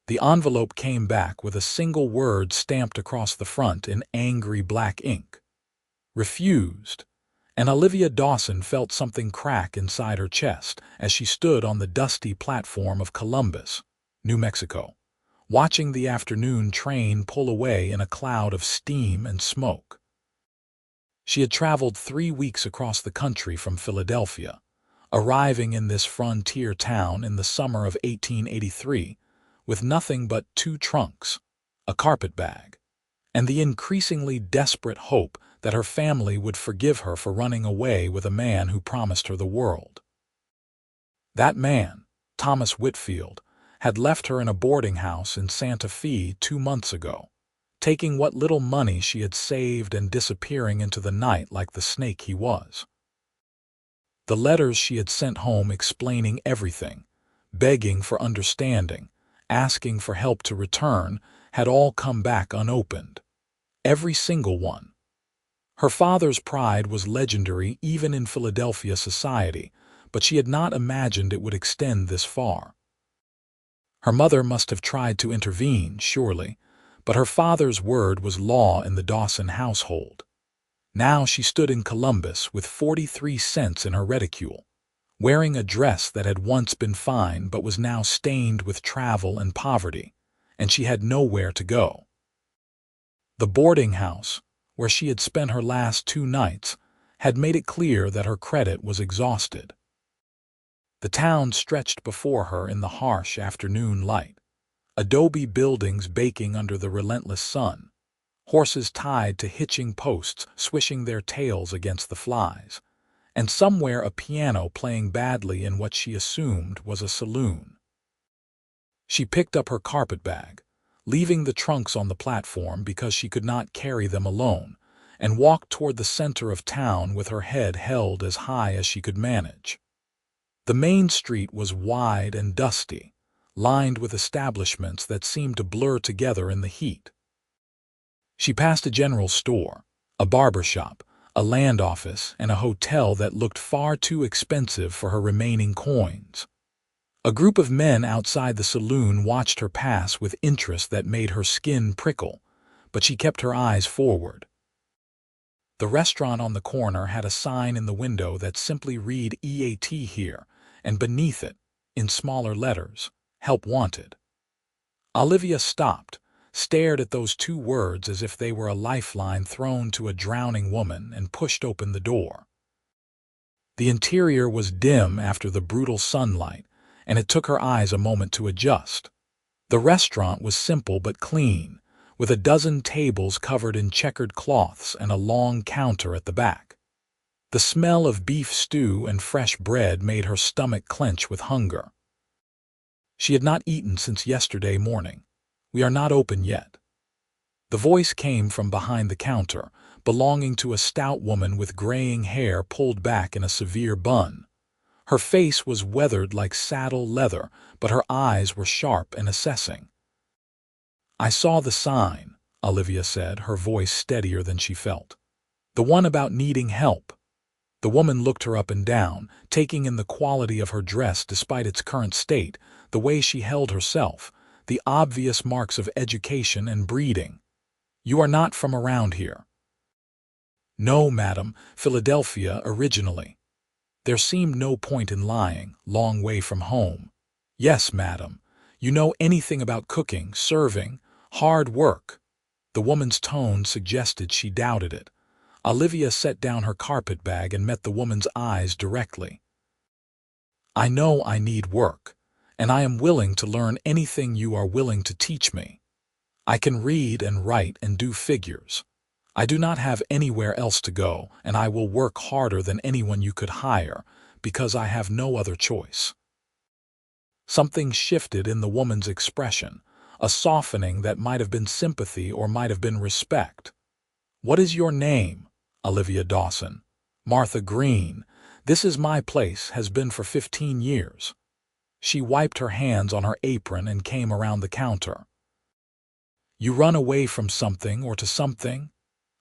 The envelope came back with a single word stamped across the front in angry black ink. Refused. And Olivia Dawson felt something crack inside her chest as she stood on the dusty platform of Columbus, New Mexico, watching the afternoon train pull away in a cloud of steam and smoke. She had traveled 3 weeks across the country from Philadelphia, arriving in this frontier town in the summer of 1883 with nothing but 2 trunks, a carpetbag, and the increasingly desperate hope that her family would forgive her for running away with a man who promised her the world. That man, Thomas Whitfield, had left her in a boarding house in Santa Fe 2 months ago, taking what little money she had saved and disappearing into the night like the snake he was. The letters she had sent home explaining everything, begging for understanding, asking for help to return, had all come back unopened. Every single one. Her father's pride was legendary even in Philadelphia society, but she had not imagined it would extend this far. Her mother must have tried to intervene, surely, but her father's word was law in the Dawson household. Now she stood in Columbus with 43 cents in her reticule, wearing a dress that had once been fine but was now stained with travel and poverty, and she had nowhere to go. The boarding house, where she had spent her last 2 nights, had made it clear that her credit was exhausted. The town stretched before her in the harsh afternoon light, adobe buildings baking under the relentless sun, horses tied to hitching posts swishing their tails against the flies, and somewhere a piano playing badly in what she assumed was a saloon. She picked up her carpetbag, leaving the trunks on the platform because she could not carry them alone, and walked toward the center of town with her head held as high as she could manage. The main street was wide and dusty, lined with establishments that seemed to blur together in the heat. She passed a general store, a barber shop, a land office, and a hotel that looked far too expensive for her remaining coins. A group of men outside the saloon watched her pass with interest that made her skin prickle, but she kept her eyes forward. The restaurant on the corner had a sign in the window that simply read "EAT here," and beneath it, in smaller letters, "Help Wanted." Olivia stopped, stared at those 2 words as if they were a lifeline thrown to a drowning woman, and pushed open the door. The interior was dim after the brutal sunlight, and it took her eyes a moment to adjust. The restaurant was simple but clean, with a dozen tables covered in checkered cloths and a long counter at the back. The smell of beef stew and fresh bread made her stomach clench with hunger. She had not eaten since yesterday morning. "We are not open yet." The voice came from behind the counter, belonging to a stout woman with graying hair pulled back in a severe bun. Her face was weathered like saddle leather, but her eyes were sharp and assessing. "I saw the sign," Olivia said, her voice steadier than she felt. "The one about needing help." The woman looked her up and down, taking in the quality of her dress despite its current state, the way she held herself, the obvious marks of education and breeding. "You are not from around here." "No, madam, Philadelphia originally." There seemed no point in lying, long way from home. "Yes, madam. You know anything about cooking, serving, hard work?" The woman's tone suggested she doubted it. Olivia set down her carpetbag and met the woman's eyes directly. "I know I need work, and I am willing to learn anything you are willing to teach me. I can read and write and do figures. I do not have anywhere else to go, and I will work harder than anyone you could hire, because I have no other choice." Something shifted in the woman's expression, a softening that might have been sympathy or might have been respect. "What is your name?" "Olivia Dawson." "Martha Green. This is my place, has been for 15 years. She wiped her hands on her apron and came around the counter. "You run away from something or to something?"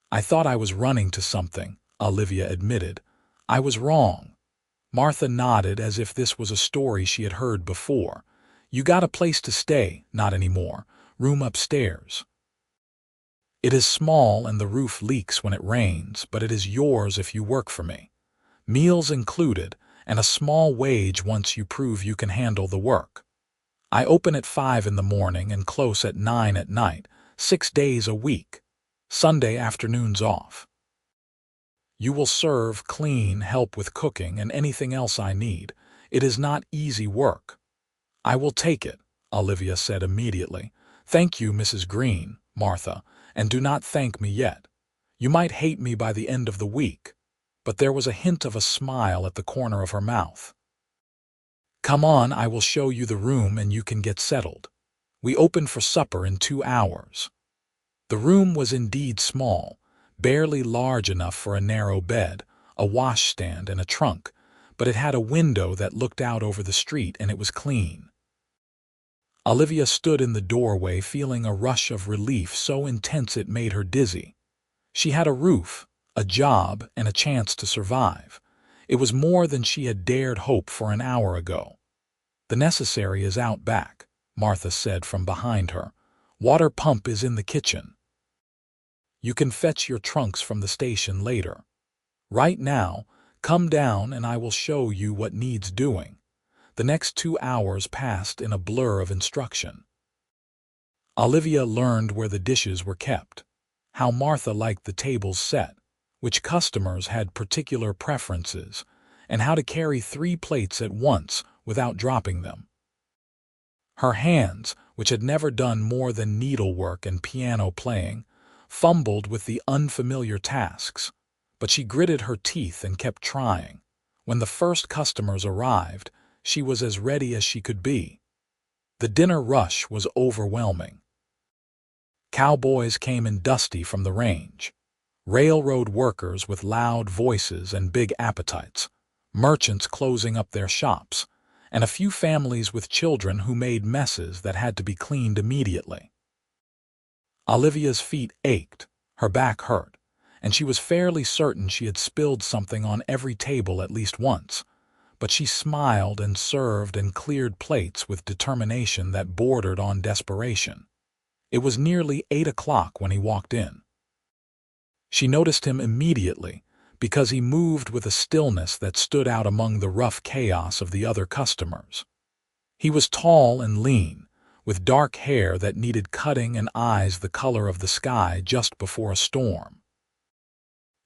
"I thought I was running to something," Olivia admitted. "I was wrong." Martha nodded as if this was a story she had heard before. You got a place to stay, not anymore. Room upstairs. It is small and the roof leaks when it rains, but it is yours if you work for me. Meals included, and a small wage once you prove you can handle the work. I open at 5 in the morning and close at 9 at night, 6 days a week. Sunday afternoons off. You will serve, clean, help with cooking, and anything else I need. It is not easy work. I will take it, Olivia said immediately. Thank you, Mrs. Green, Martha, and do not thank me yet. You might hate me by the end of the week. But there was a hint of a smile at the corner of her mouth. Come on, I will show you the room and you can get settled. We open for supper in 2 hours. The room was indeed small, barely large enough for a narrow bed, a washstand, and a trunk, but it had a window that looked out over the street and it was clean. Olivia stood in the doorway feeling a rush of relief so intense it made her dizzy. She had a roof, a job, and a chance to survive. It was more than she had dared hope for an hour ago. The necessary is out back, Martha said from behind her. Water pump is in the kitchen. You can fetch your trunks from the station later. Right now, come down and I will show you what needs doing. The next 2 hours passed in a blur of instruction. Olivia learned where the dishes were kept, how Martha liked the tables set, which customers had particular preferences, and how to carry 3 plates at once without dropping them. Her hands, which had never done more than needlework and piano playing, fumbled with the unfamiliar tasks, but she gritted her teeth and kept trying. When the first customers arrived, she was as ready as she could be. The dinner rush was overwhelming. Cowboys came in dusty from the range. Railroad workers with loud voices and big appetites, merchants closing up their shops, and a few families with children who made messes that had to be cleaned immediately. Olivia's feet ached, her back hurt, and she was fairly certain she had spilled something on every table at least once, but she smiled and served and cleared plates with determination that bordered on desperation. It was nearly 8 o'clock when he walked in. She noticed him immediately because he moved with a stillness that stood out among the rough chaos of the other customers. He was tall and lean, with dark hair that needed cutting and eyes the color of the sky just before a storm.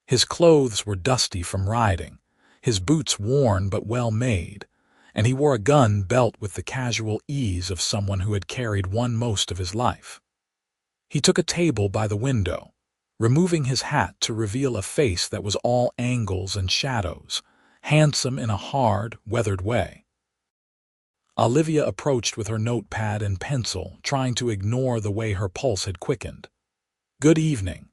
His clothes were dusty from riding, his boots worn but well made, and he wore a gun belt with the casual ease of someone who had carried one most of his life. He took a table by the window, removing his hat to reveal a face that was all angles and shadows, handsome in a hard, weathered way. Olivia approached with her notepad and pencil, trying to ignore the way her pulse had quickened. "Good evening.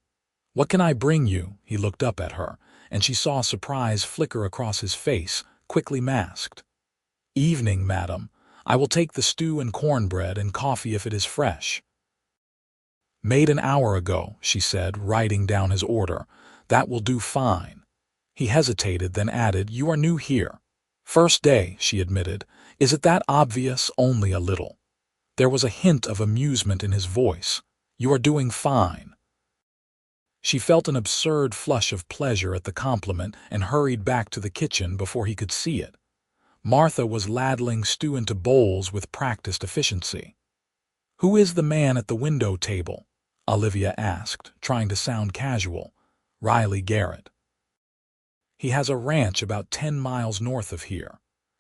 What can I bring you?" He looked up at her, and she saw surprise flicker across his face, quickly masked. "Evening, madam. I will take the stew and cornbread and coffee if it is fresh." "Made an hour ago," she said, writing down his order. "That will do fine." He hesitated, then added, "You are new here." "First day," she admitted. "Is it that obvious?" "Only a little." There was a hint of amusement in his voice. "You are doing fine." She felt an absurd flush of pleasure at the compliment and hurried back to the kitchen before he could see it. Martha was ladling stew into bowls with practiced efficiency. "Who is the man at the window table?" Olivia asked, trying to sound casual. "Riley Garrett. He has a ranch about 10 miles north of here.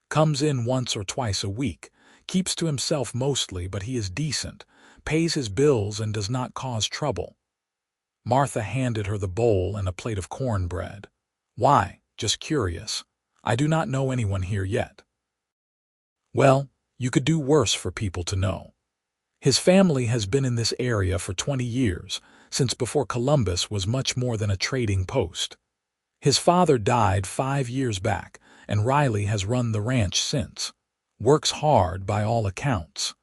Comes in once or twice a week, keeps to himself mostly, but he is decent, pays his bills and does not cause trouble." Martha handed her the bowl and a plate of cornbread. "Why? Just curious. I do not know anyone here yet." "Well, you could do worse for people to know. His family has been in this area for 20 years, since before Columbus was much more than a trading post. His father died 5 years back, and Riley has run the ranch since. Works hard by all accounts."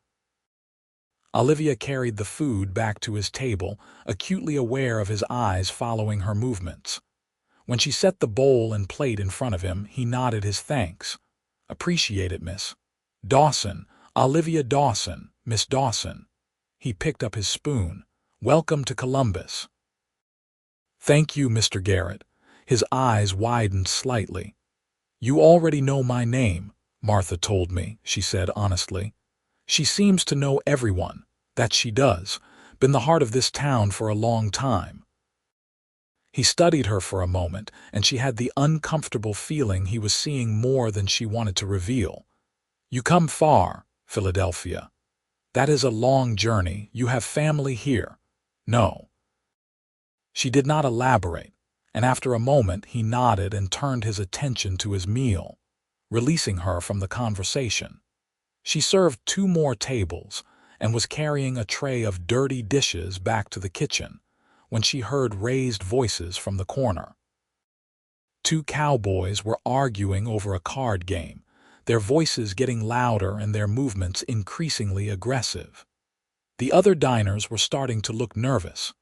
Olivia carried the food back to his table, acutely aware of his eyes following her movements. When she set the bowl and plate in front of him, he nodded his thanks. "Appreciate it, Miss Dawson," "Olivia Dawson, Miss Dawson." He picked up his spoon. "Welcome to Columbus." "Thank you, Mr. Garrett." His eyes widened slightly. "You already know my name," Martha told me, she said honestly. "She seems to know everyone. That she does. Been the heart of this town for a long time." He studied her for a moment, and she had the uncomfortable feeling he was seeing more than she wanted to reveal. "You come far, Philadelphia. That is a long journey. You have family here." "No." She did not elaborate, and after a moment he nodded and turned his attention to his meal, releasing her from the conversation. She served 2 more tables and was carrying a tray of dirty dishes back to the kitchen when she heard raised voices from the corner. 2 cowboys were arguing over a card game, their voices getting louder and their movements increasingly aggressive. The other diners were starting to look nervous.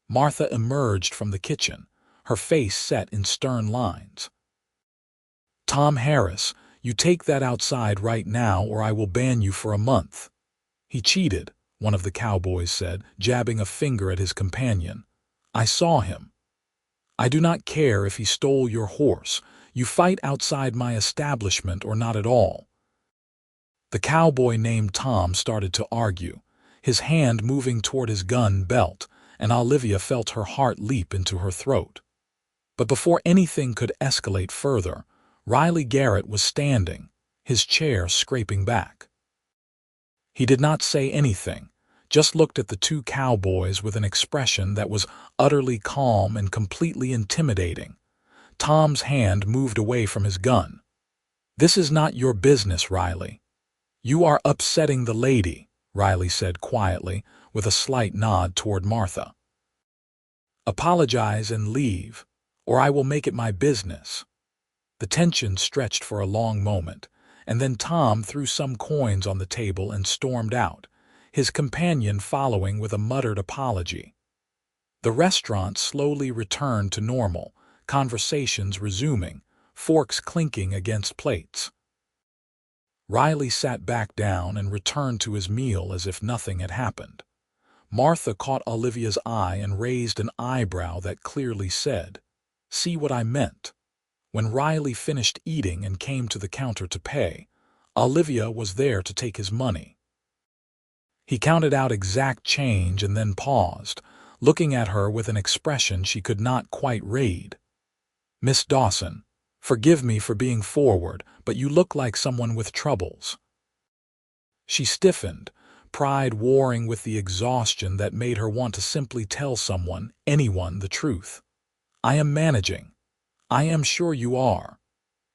Martha emerged from the kitchen, her face set in stern lines. "Tom Harris, you take that outside right now or I will ban you for a month." "He cheated," one of the cowboys said, jabbing a finger at his companion. "I saw him." "I do not care if he stole your horse. You fight outside my establishment or not at all." The cowboy named Tom started to argue, his hand moving toward his gun belt, and Olivia felt her heart leap into her throat. But before anything could escalate further, Riley Garrett was standing, his chair scraping back. He did not say anything, just looked at the 2 cowboys with an expression that was utterly calm and completely intimidating. Tom's hand moved away from his gun. "This is not your business, Riley." "You are upsetting the lady," Riley said quietly, with a slight nod toward Martha. "Apologize and leave, or I will make it my business." The tension stretched for a long moment, and then Tom threw some coins on the table and stormed out, his companion following with a muttered apology. The restaurant slowly returned to normal, conversations resuming, forks clinking against plates. Riley sat back down and returned to his meal as if nothing had happened. Martha caught Olivia's eye and raised an eyebrow that clearly said, "See what I meant?" When Riley finished eating and came to the counter to pay, Olivia was there to take his money. He counted out exact change and then paused, looking at her with an expression she could not quite read. "Miss Dawson, forgive me for being forward, but you look like someone with troubles." She stiffened, pride warring with the exhaustion that made her want to simply tell someone, anyone, the truth. "I am managing." "I am sure you are."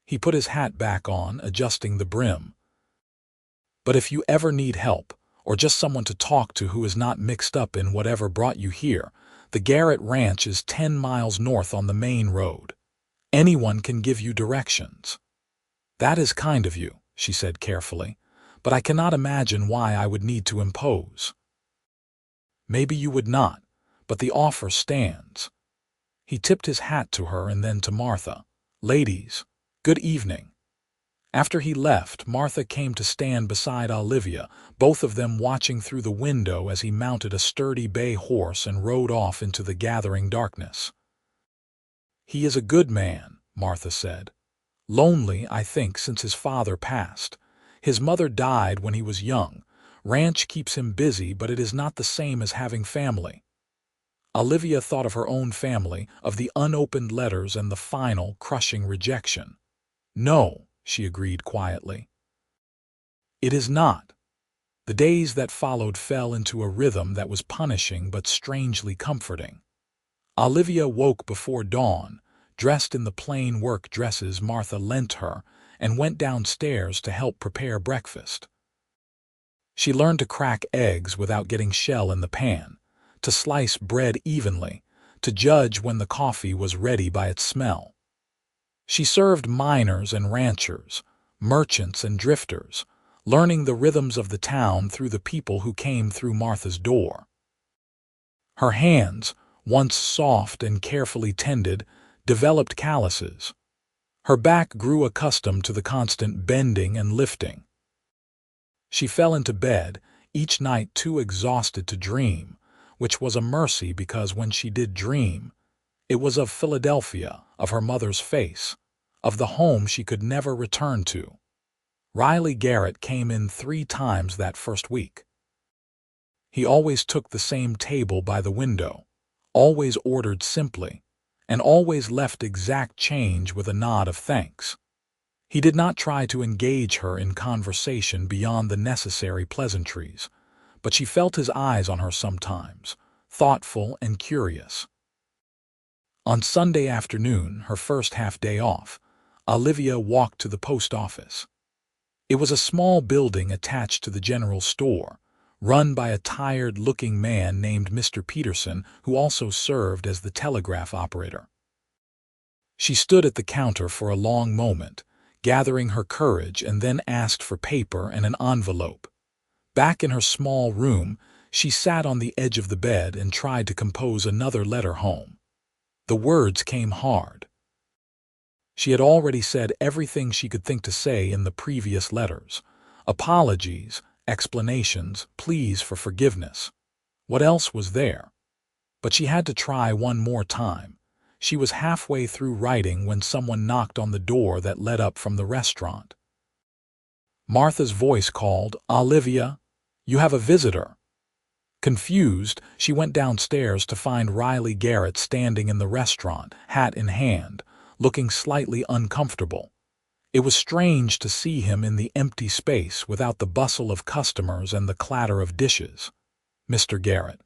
He put his hat back on, adjusting the brim. "But if you ever need help, or just someone to talk to who is not mixed up in whatever brought you here, the Garrett Ranch is 10 miles north on the main road. Anyone can give you directions." "That is kind of you," she said carefully, "but I cannot imagine why I would need to impose." "Maybe you would not, but the offer stands." He tipped his hat to her and then to Martha. "Ladies, good evening." After he left, Martha came to stand beside Olivia, both of them watching through the window as he mounted a sturdy bay horse and rode off into the gathering darkness. "He is a good man," Martha said. "Lonely, I think, since his father passed. His mother died when he was young. Ranch keeps him busy, but it is not the same as having family." Olivia thought of her own family, of the unopened letters and the final, crushing rejection. "No," she agreed quietly. "It is not." The days that followed fell into a rhythm that was punishing but strangely comforting. Olivia woke before dawn, dressed in the plain work dresses Martha lent her, and went downstairs to help prepare breakfast. She learned to crack eggs without getting shell in the pan, to slice bread evenly, to judge when the coffee was ready by its smell. She served miners and ranchers, merchants and drifters, learning the rhythms of the town through the people who came through Martha's door. Her hands, once soft and carefully tended, developed calluses. Her back grew accustomed to the constant bending and lifting. She fell into bed, each night too exhausted to dream, which was a mercy because when she did dream, it was of Philadelphia, of her mother's face, of the home she could never return to. Riley Garrett came in 3 times that first week. He always took the same table by the window, always ordered simply, and always left exact change with a nod of thanks. He did not try to engage her in conversation beyond the necessary pleasantries, but she felt his eyes on her sometimes, thoughtful and curious. On Sunday afternoon, her first half-day off, Olivia walked to the post office. It was a small building attached to the general store, run by a tired-looking man named Mr. Peterson, who also served as the telegraph operator. She stood at the counter for a long moment, gathering her courage, and then asked for paper and an envelope. Back in her small room, she sat on the edge of the bed and tried to compose another letter home. The words came hard. She had already said everything she could think to say in the previous letters. Apologies, explanations, pleas for forgiveness. What else was there? But she had to try one more time. She was halfway through writing when someone knocked on the door that led up from the restaurant. Martha's voice called, "Olivia, you have a visitor." Confused, she went downstairs to find Riley Garrett standing in the restaurant, hat in hand, looking slightly uncomfortable. It was strange to see him in the empty space without the bustle of customers and the clatter of dishes. "Mr. Garrett."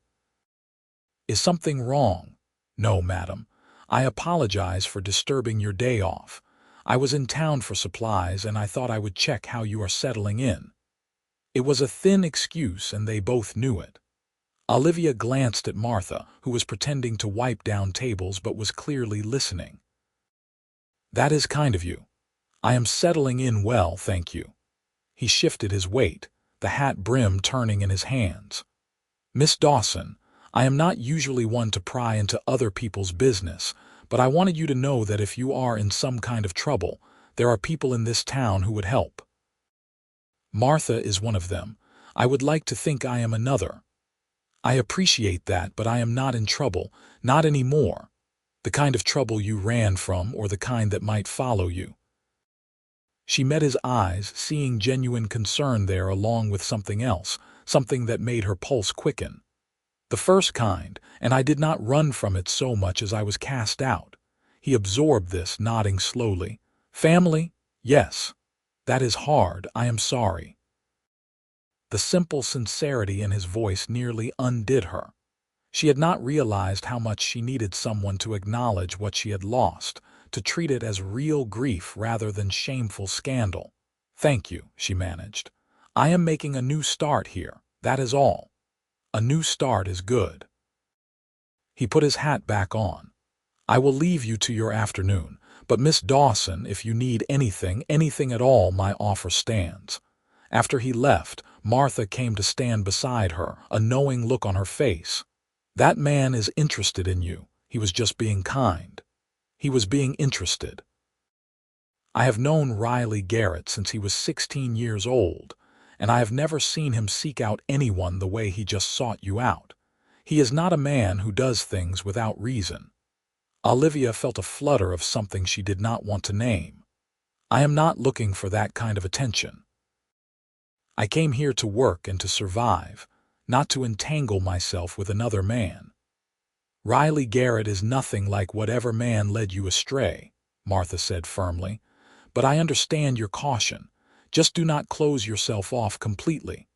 "Is something wrong?" "No, madam. I apologize for disturbing your day off. I was in town for supplies and I thought I would check how you are settling in." It was a thin excuse and they both knew it. Olivia glanced at Martha, who was pretending to wipe down tables but was clearly listening. "That is kind of you. I am settling in well, thank you." He shifted his weight, the hat brim turning in his hands. "Miss Dawson, I am not usually one to pry into other people's business, but I wanted you to know that if you are in some kind of trouble, there are people in this town who would help. Martha is one of them. I would like to think I am another. I appreciate that, but I am not in trouble, not anymore. The kind of trouble you ran from or the kind that might follow you." She met his eyes, seeing genuine concern there along with something else, something that made her pulse quicken. "The first kind, and I did not run from it so much as I was cast out." He absorbed this, nodding slowly. "Family? Yes. That is hard. I am sorry." The simple sincerity in his voice nearly undid her. She had not realized how much she needed someone to acknowledge what she had lost, to treat it as real grief rather than shameful scandal. "Thank you," she managed. "I am making a new start here, that is all. A new start is good." He put his hat back on. "I will leave you to your afternoon, but Miss Dawson, if you need anything at all, my offer stands." After he left, Martha came to stand beside her, a knowing look on her face. "That man is interested in you. He was just being kind. He was being interested. I have known Riley Garrett since he was 16 years old, and I have never seen him seek out anyone the way he just sought you out. He is not a man who does things without reason." Olivia felt a flutter of something she did not want to name. "I am not looking for that kind of attention. I came here to work and to survive, not to entangle myself with another man." "Riley Garrett is nothing like whatever man led you astray," Martha said firmly. "But I understand your caution. Just do not close yourself off completely.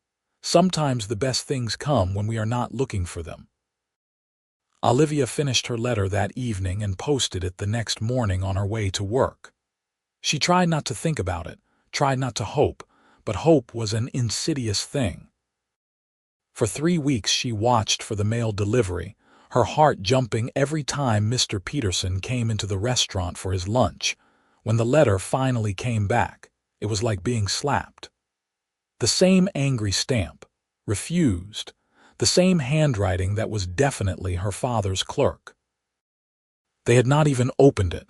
Sometimes the best things come when we are not looking for them." Olivia finished her letter that evening and posted it the next morning on her way to work. She tried not to think about it, tried not to hope, but hope was an insidious thing. For 3 weeks she watched for the mail delivery, her heart jumping every time Mr. Peterson came into the restaurant for his lunch. When the letter finally came back, it was like being slapped. The same angry stamp, refused, the same handwriting that was definitely her father's clerk. They had not even opened it.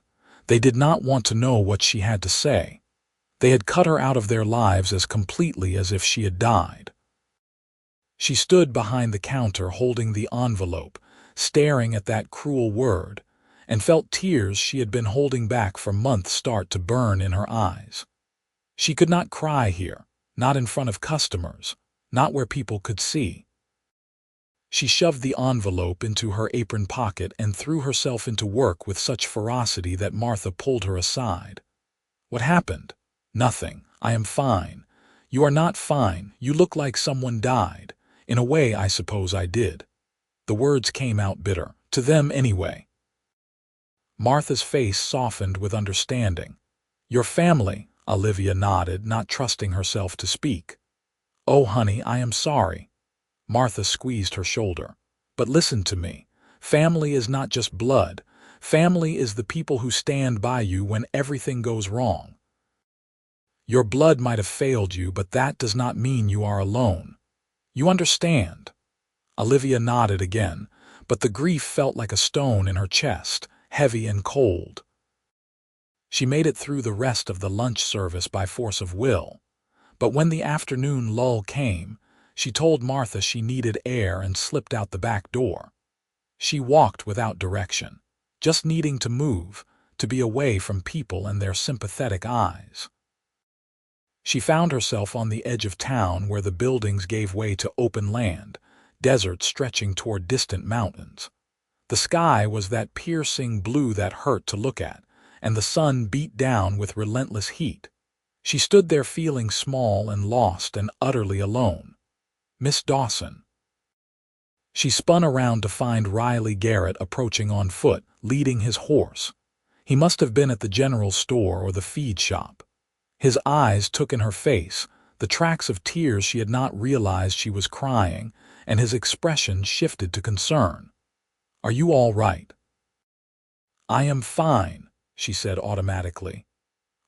They did not want to know what she had to say. They had cut her out of their lives as completely as if she had died. She stood behind the counter holding the envelope, staring at that cruel word, and felt tears she had been holding back for months start to burn in her eyes. She could not cry here, not in front of customers, not where people could see. She shoved the envelope into her apron pocket and threw herself into work with such ferocity that Martha pulled her aside. "What happened?" "Nothing. I am fine." "You are not fine. You look like someone died." "In a way, I suppose I did." The words came out bitter, to them anyway. Martha's face softened with understanding. "Your family," Olivia nodded, not trusting herself to speak. "Oh, honey, I am sorry." Martha squeezed her shoulder. "But listen to me. Family is not just blood. Family is the people who stand by you when everything goes wrong. Your blood might have failed you, but that does not mean you are alone. You understand?" Olivia nodded again, but the grief felt like a stone in her chest, heavy and cold. She made it through the rest of the lunch service by force of will, but when the afternoon lull came, she told Martha she needed air and slipped out the back door. She walked without direction, just needing to move, to be away from people and their sympathetic eyes. She found herself on the edge of town where the buildings gave way to open land, desert stretching toward distant mountains. The sky was that piercing blue that hurt to look at, and the sun beat down with relentless heat. She stood there feeling small and lost and utterly alone. "Miss Dawson." She spun around to find Riley Garrett approaching on foot, leading his horse. He must have been at the general store or the feed shop. His eyes took in her face, the tracks of tears she had not realized she was crying, and his expression shifted to concern. "Are you all right?" "I am fine," she said automatically.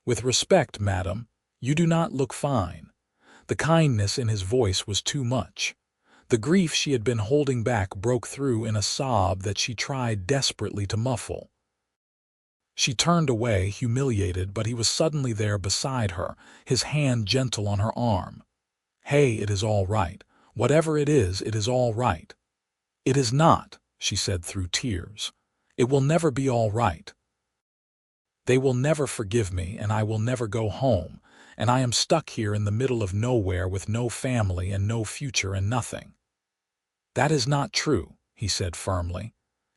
"With respect, madam, you do not look fine." The kindness in his voice was too much. The grief she had been holding back broke through in a sob that she tried desperately to muffle. She turned away, humiliated, but he was suddenly there beside her, his hand gentle on her arm. "Hey, it is all right. Whatever it is all right." "It is not," she said through tears. "It will never be all right. They will never forgive me, and I will never go home, and I am stuck here in the middle of nowhere with no family and no future and nothing." "That is not true," he said firmly.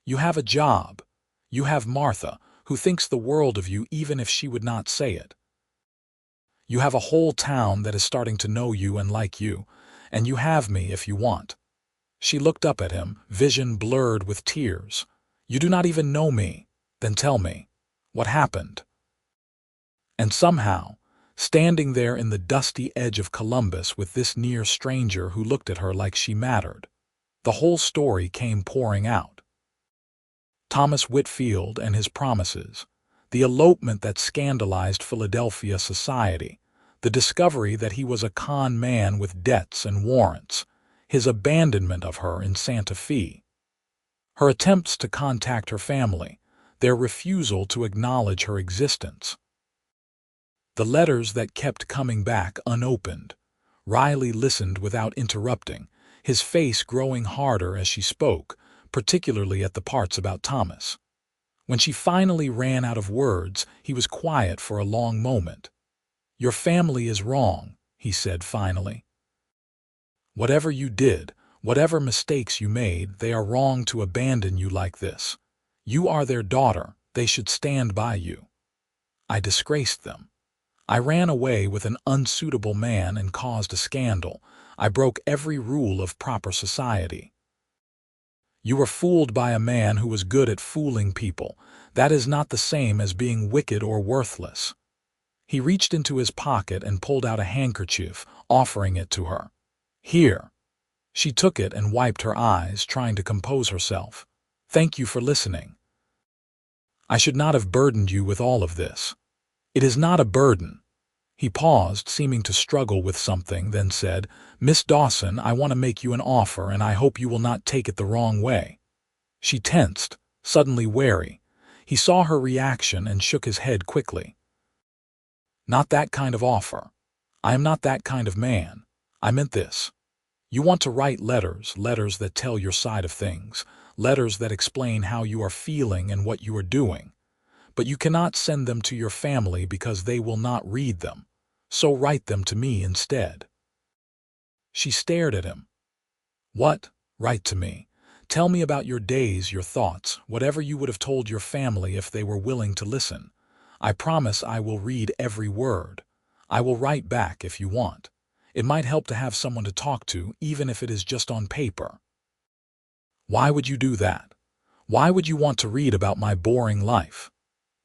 "You have a job. You have Martha, who thinks the world of you even if she would not say it. You have a whole town that is starting to know you and like you, and you have me if you want." She looked up at him, vision blurred with tears. "You do not even know me. Then tell me. What happened?" And somehow, standing there in the dusty edge of Columbus with this near stranger who looked at her like she mattered, the whole story came pouring out. Thomas Whitfield and his promises, the elopement that scandalized Philadelphia society, the discovery that he was a con man with debts and warrants, his abandonment of her in Santa Fe, her attempts to contact her family, their refusal to acknowledge her existence. The letters that kept coming back unopened. Riley listened without interrupting, his face growing harder as she spoke, particularly at the parts about Thomas. When she finally ran out of words, he was quiet for a long moment. "Your family is wrong," he said finally. "Whatever you did, whatever mistakes you made, they are wrong to abandon you like this. You are their daughter, they should stand by you. I disgraced them. I ran away with an unsuitable man and caused a scandal. I broke every rule of proper society. You were fooled by a man who was good at fooling people. That is not the same as being wicked or worthless." He reached into his pocket and pulled out a handkerchief, offering it to her. "Here." She took it and wiped her eyes, trying to compose herself. "Thank you for listening. I should not have burdened you with all of this." "It is not a burden." He paused, seeming to struggle with something, then said, "Miss Dawson, I want to make you an offer, and I hope you will not take it the wrong way." She tensed, suddenly wary. He saw her reaction and shook his head quickly. Not that kind of offer. I am not that kind of man. I meant this. You want to write letters, letters that tell your side of things, letters that explain how you are feeling and what you are doing. But you cannot send them to your family because they will not read them. So write them to me instead. She stared at him. What? Write to me. Tell me about your days, your thoughts, whatever you would have told your family if they were willing to listen. I promise I will read every word. I will write back if you want. It might help to have someone to talk to, even if it is just on paper. Why would you do that? Why would you want to read about my boring life?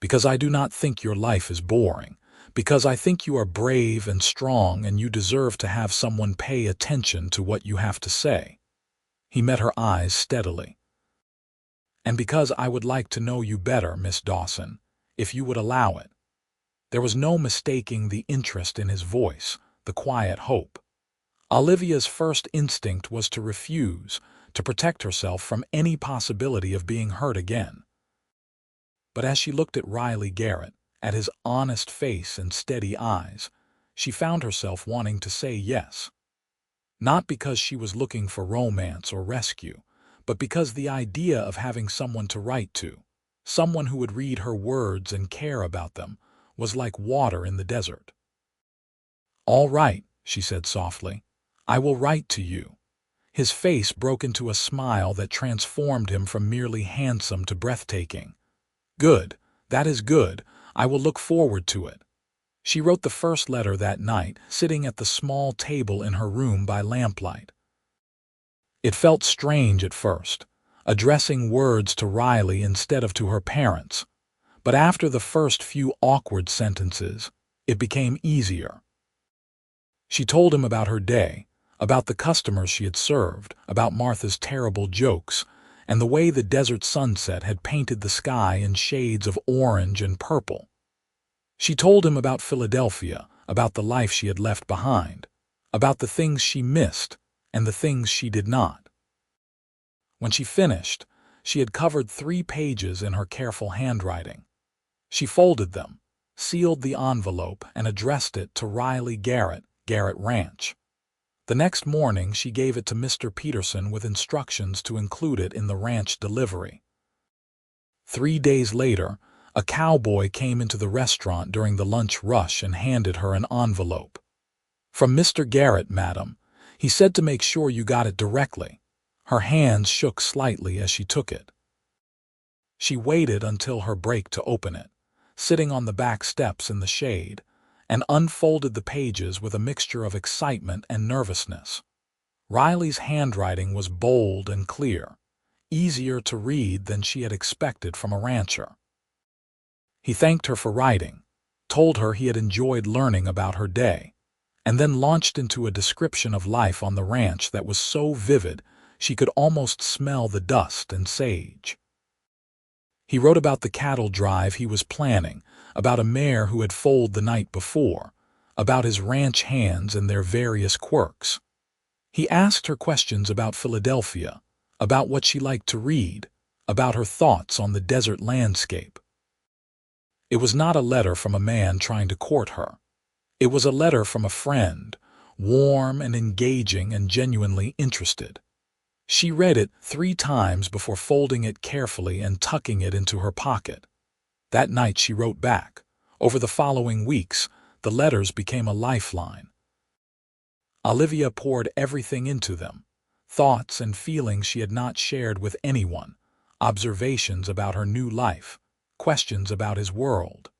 Because I do not think your life is boring. Because I think you are brave and strong and you deserve to have someone pay attention to what you have to say. He met her eyes steadily. And because I would like to know you better, Miss Dawson, if you would allow it. There was no mistaking the interest in his voice, the quiet hope. Olivia's first instinct was to refuse, to protect herself from any possibility of being hurt again. But as she looked at Riley Garrett, at his honest face and steady eyes, she found herself wanting to say yes. Not because she was looking for romance or rescue, but because the idea of having someone to write to, someone who would read her words and care about them, was like water in the desert. All right, she said softly. I will write to you. His face broke into a smile that transformed him from merely handsome to breathtaking. Good, that is good. I will look forward to it. She wrote the first letter that night, sitting at the small table in her room by lamplight. It felt strange at first, addressing words to Riley instead of to her parents. But after the first few awkward sentences, it became easier. She told him about her day, about the customers she had served, about Martha's terrible jokes, and the way the desert sunset had painted the sky in shades of orange and purple. She told him about Philadelphia, about the life she had left behind, about the things she missed and the things she did not. When she finished, she had covered 3 pages in her careful handwriting. She folded them, sealed the envelope, and addressed it to Riley Garrett, Garrett Ranch. The next morning she gave it to Mr. Peterson with instructions to include it in the ranch delivery. 3 days later, a cowboy came into the restaurant during the lunch rush and handed her an envelope. From Mr. Garrett, madam. He said to make sure you got it directly. Her hands shook slightly as she took it. She waited until her break to open it, sitting on the back steps in the shade, and unfolded the pages with a mixture of excitement and nervousness. Riley's handwriting was bold and clear, easier to read than she had expected from a rancher. He thanked her for writing, told her he had enjoyed learning about her day, and then launched into a description of life on the ranch that was so vivid she could almost smell the dust and sage. He wrote about the cattle drive he was planning, about a mare who had foaled the night before, about his ranch hands and their various quirks. He asked her questions about Philadelphia, about what she liked to read, about her thoughts on the desert landscape. It was not a letter from a man trying to court her. It was a letter from a friend, warm and engaging and genuinely interested. She read it 3 times before folding it carefully and tucking it into her pocket. That night she wrote back. Over the following weeks, the letters became a lifeline. Olivia poured everything into them, thoughts and feelings she had not shared with anyone, observations about her new life, questions about his world.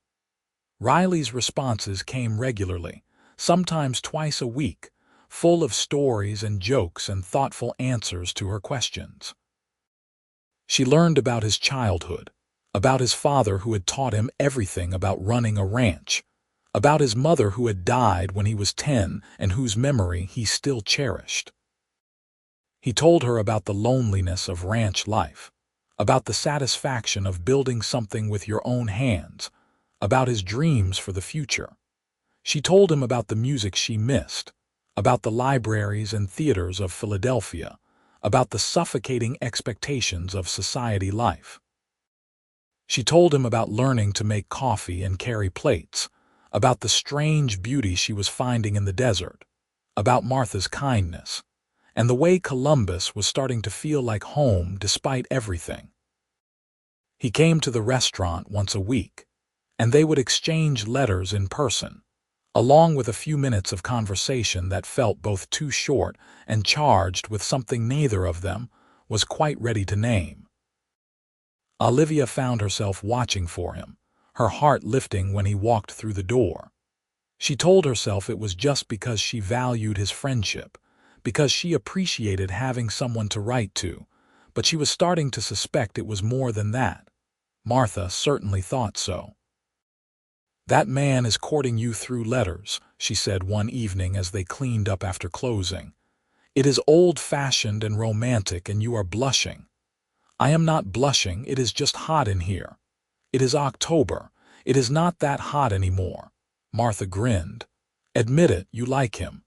Riley's responses came regularly, sometimes twice a week, full of stories and jokes and thoughtful answers to her questions. She learned about his childhood, about his father who had taught him everything about running a ranch, about his mother who had died when he was 10 and whose memory he still cherished. He told her about the loneliness of ranch life, about the satisfaction of building something with your own hands, about his dreams for the future. She told him about the music she missed, about the libraries and theaters of Philadelphia, about the suffocating expectations of society life. She told him about learning to make coffee and carry plates, about the strange beauty she was finding in the desert, about Martha's kindness, and the way Columbus was starting to feel like home despite everything. He came to the restaurant once a week, and they would exchange letters in person, along with a few minutes of conversation that felt both too short and charged with something neither of them was quite ready to name. Olivia found herself watching for him, her heart lifting when he walked through the door. She told herself it was just because she valued his friendship, because she appreciated having someone to write to, but she was starting to suspect it was more than that. Martha certainly thought so. "That man is courting you through letters," she said one evening as they cleaned up after closing. "It is old-fashioned and romantic, and you are blushing." "I am not blushing, it is just hot in here." "It is October. It is not that hot anymore." Martha grinned. "Admit it, you like him."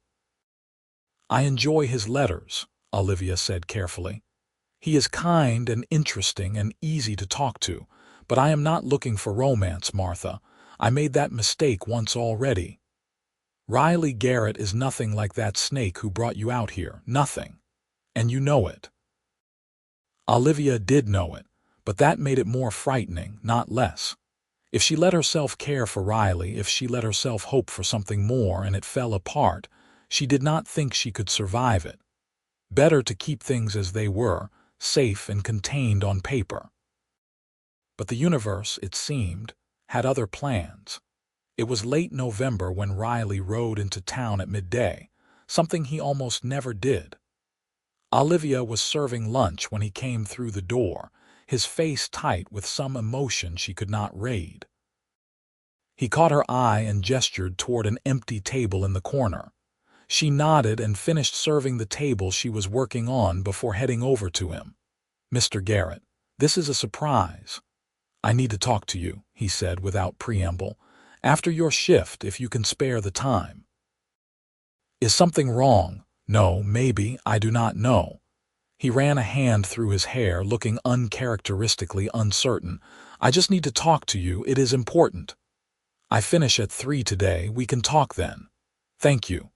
"I enjoy his letters," Olivia said carefully. "He is kind and interesting and easy to talk to, but I am not looking for romance, Martha. I made that mistake once already. Riley Garrett is nothing like that snake who brought you out here, nothing. And you know it." Olivia did know it, but that made it more frightening, not less. If she let herself care for Riley, if she let herself hope for something more and it fell apart, she did not think she could survive it. Better to keep things as they were, safe and contained on paper. But the universe, it seemed, had other plans. It was late November when Riley rode into town at midday, something he almost never did. Olivia was serving lunch when he came through the door, his face tight with some emotion she could not read. He caught her eye and gestured toward an empty table in the corner. She nodded and finished serving the table she was working on before heading over to him. "Mr. Garrett, this is a surprise." "I need to talk to you," he said without preamble. "After your shift, if you can spare the time." "Is something wrong?" "No, maybe, I do not know." He ran a hand through his hair, looking uncharacteristically uncertain. "I just need to talk to you, it is important." "I finish at 3 today, we can talk then." "Thank you."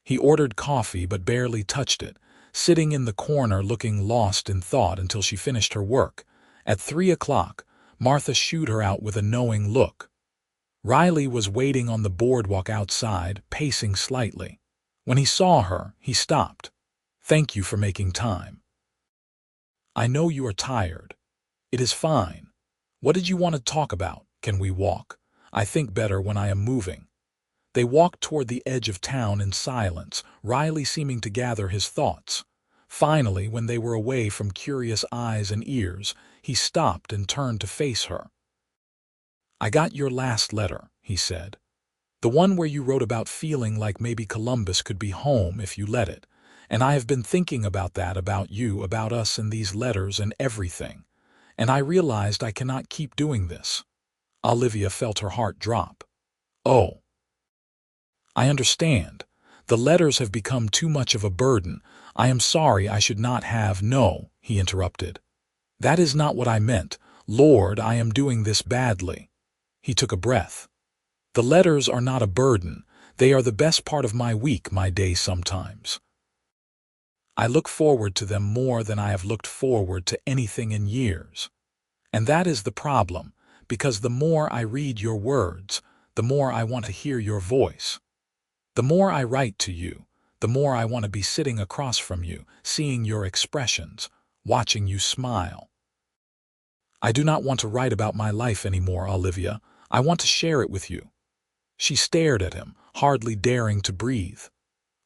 He ordered coffee but barely touched it, sitting in the corner looking lost in thought until she finished her work. At 3 o'clock, Martha shooed her out with a knowing look. Riley was waiting on the boardwalk outside, pacing slightly. When he saw her, he stopped. "Thank you for making time." "I know you are tired." "It is fine. What did you want to talk about? Can we walk? I think better when I am moving." They walked toward the edge of town in silence, Riley seeming to gather his thoughts. Finally, when they were away from curious eyes and ears, he stopped and turned to face her. "I got your last letter," he said. "The one where you wrote about feeling like maybe Columbus could be home if you let it. And I have been thinking about that, about you, about us and these letters and everything. And I realized I cannot keep doing this." Olivia felt her heart drop. "Oh. I understand. The letters have become too much of a burden. I am sorry, I should not have—" "No," he interrupted. "That is not what I meant. Lord, I am doing this badly." He took a breath. "The letters are not a burden. They are the best part of my week, my day sometimes. I look forward to them more than I have looked forward to anything in years. And that is the problem, because the more I read your words, the more I want to hear your voice. The more I write to you, the more I want to be sitting across from you, seeing your expressions, watching you smile. I do not want to write about my life anymore, Olivia. I want to share it with you." She stared at him, hardly daring to breathe.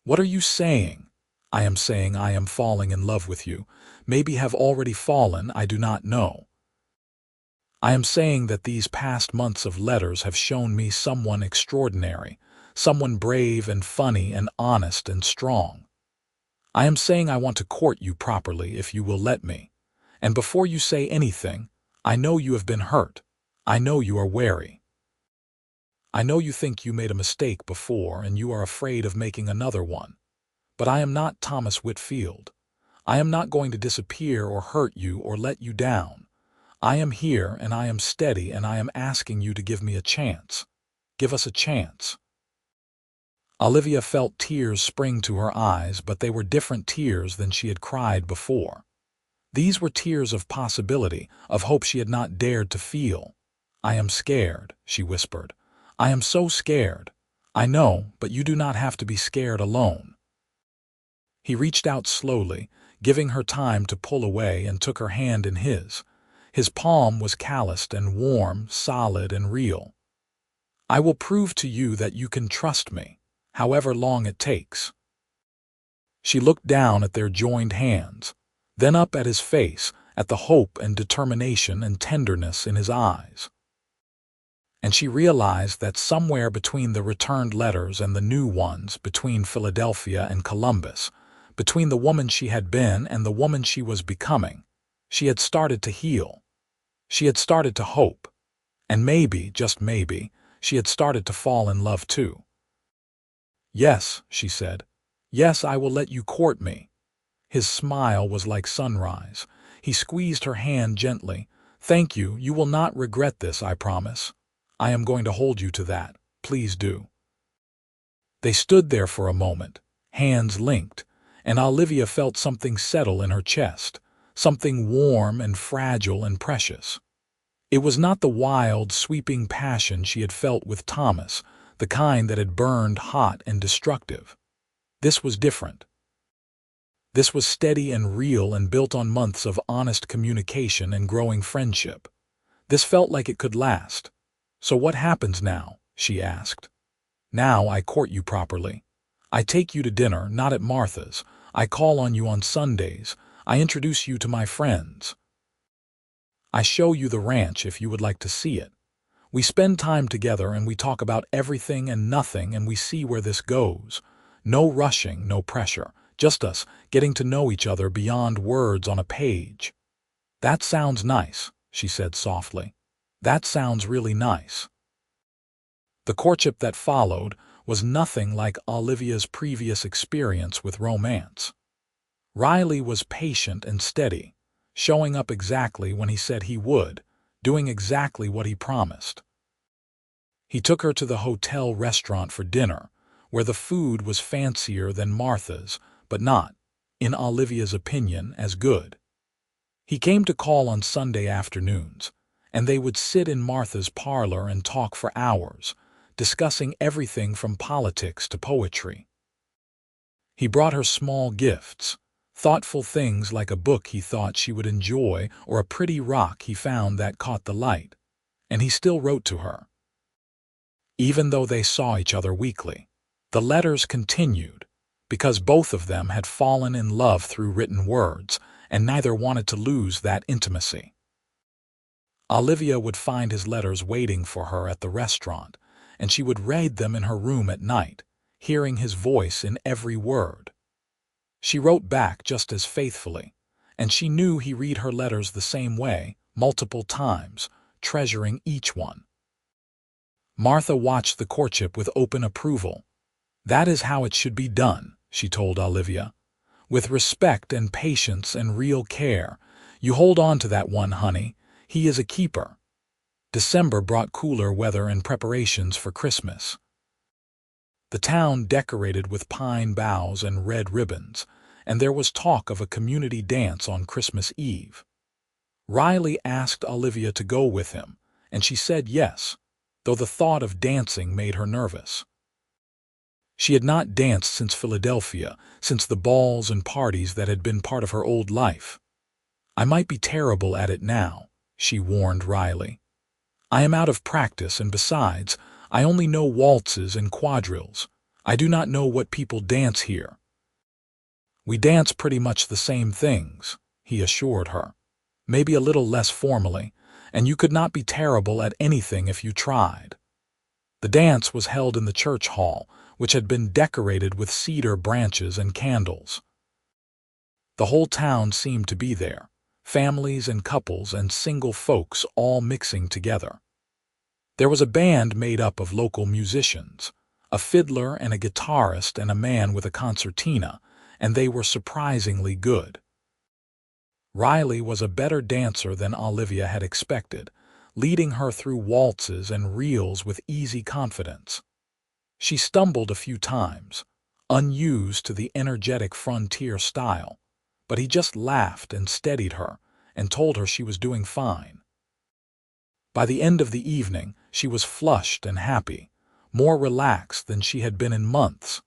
"What are you saying?" "I am saying I am falling in love with you. Maybe have already fallen, I do not know. I am saying that these past months of letters have shown me someone extraordinary, someone brave and funny and honest and strong. I am saying I want to court you properly if you will let me. And before you say anything, I know you have been hurt. I know you are wary. I know you think you made a mistake before and you are afraid of making another one. But I am not Thomas Whitfield. I am not going to disappear or hurt you or let you down. I am here and I am steady and I am asking you to give me a chance. Give us a chance." Olivia felt tears spring to her eyes, but they were different tears than she had cried before. These were tears of possibility, of hope she had not dared to feel. "I am scared," she whispered. "I am so scared. I know, but you do not have to be scared alone." He reached out slowly, giving her time to pull away, and took her hand in his. His palm was calloused and warm, solid and real. "I will prove to you that you can trust me, however long it takes." She looked down at their joined hands, then up at his face, at the hope and determination and tenderness in his eyes. And she realized that somewhere between the returned letters and the new ones, between Philadelphia and Columbus, between the woman she had been and the woman she was becoming, she had started to heal. She had started to hope. And maybe, just maybe, she had started to fall in love too. "Yes," she said. "Yes, I will let you court me." His smile was like sunrise. He squeezed her hand gently. "Thank you. You will not regret this, I promise. I am going to hold you to that. Please do." They stood there for a moment, hands linked, and Olivia felt something settle in her chest, something warm and fragile and precious. It was not the wild, sweeping passion she had felt with Thomas, the kind that had burned hot and destructive. This was different. This was steady and real and built on months of honest communication and growing friendship. This felt like it could last. "So what happens now?" she asked. "Now I court you properly. I take you to dinner, not at Martha's. I call on you on Sundays. I introduce you to my friends. I show you the ranch if you would like to see it. We spend time together and we talk about everything and nothing, and we see where this goes. No rushing, no pressure. Just us getting to know each other beyond words on a page." "That sounds nice," she said softly. "That sounds really nice." The courtship that followed was nothing like Olivia's previous experience with romance. Riley was patient and steady, showing up exactly when he said he would, doing exactly what he promised. He took her to the hotel restaurant for dinner, where the food was fancier than Martha's, but not, in Olivia's opinion, as good. He came to call on Sunday afternoons, and they would sit in Martha's parlor and talk for hours, discussing everything from politics to poetry. He brought her small gifts, thoughtful things like a book he thought she would enjoy or a pretty rock he found that caught the light, and he still wrote to her. Even though they saw each other weekly, the letters continued, because both of them had fallen in love through written words, and neither wanted to lose that intimacy. Olivia would find his letters waiting for her at the restaurant, and she would read them in her room at night, hearing his voice in every word. She wrote back just as faithfully, and she knew he read her letters the same way, multiple times, treasuring each one. Martha watched the courtship with open approval. "That is how it should be done," she told Olivia. "With respect and patience and real care. You hold on to that one, honey. He is a keeper." December brought cooler weather and preparations for Christmas. The town decorated with pine boughs and red ribbons, and there was talk of a community dance on Christmas Eve. Riley asked Olivia to go with him, and she said yes, though the thought of dancing made her nervous. She had not danced since Philadelphia, since the balls and parties that had been part of her old life. "I might be terrible at it now," she warned Riley. "I am out of practice, and besides, I only know waltzes and quadrilles. I do not know what people dance here." "We dance pretty much the same things," he assured her. "Maybe a little less formally, and you could not be terrible at anything if you tried." The dance was held in the church hall, which had been decorated with cedar branches and candles. The whole town seemed to be there, families and couples and single folks all mixing together. There was a band made up of local musicians, a fiddler and a guitarist and a man with a concertina, and they were surprisingly good. Riley was a better dancer than Olivia had expected, leading her through waltzes and reels with easy confidence. She stumbled a few times, unused to the energetic frontier style, but he just laughed and steadied her and told her she was doing fine. By the end of the evening, she was flushed and happy, more relaxed than she had been in months.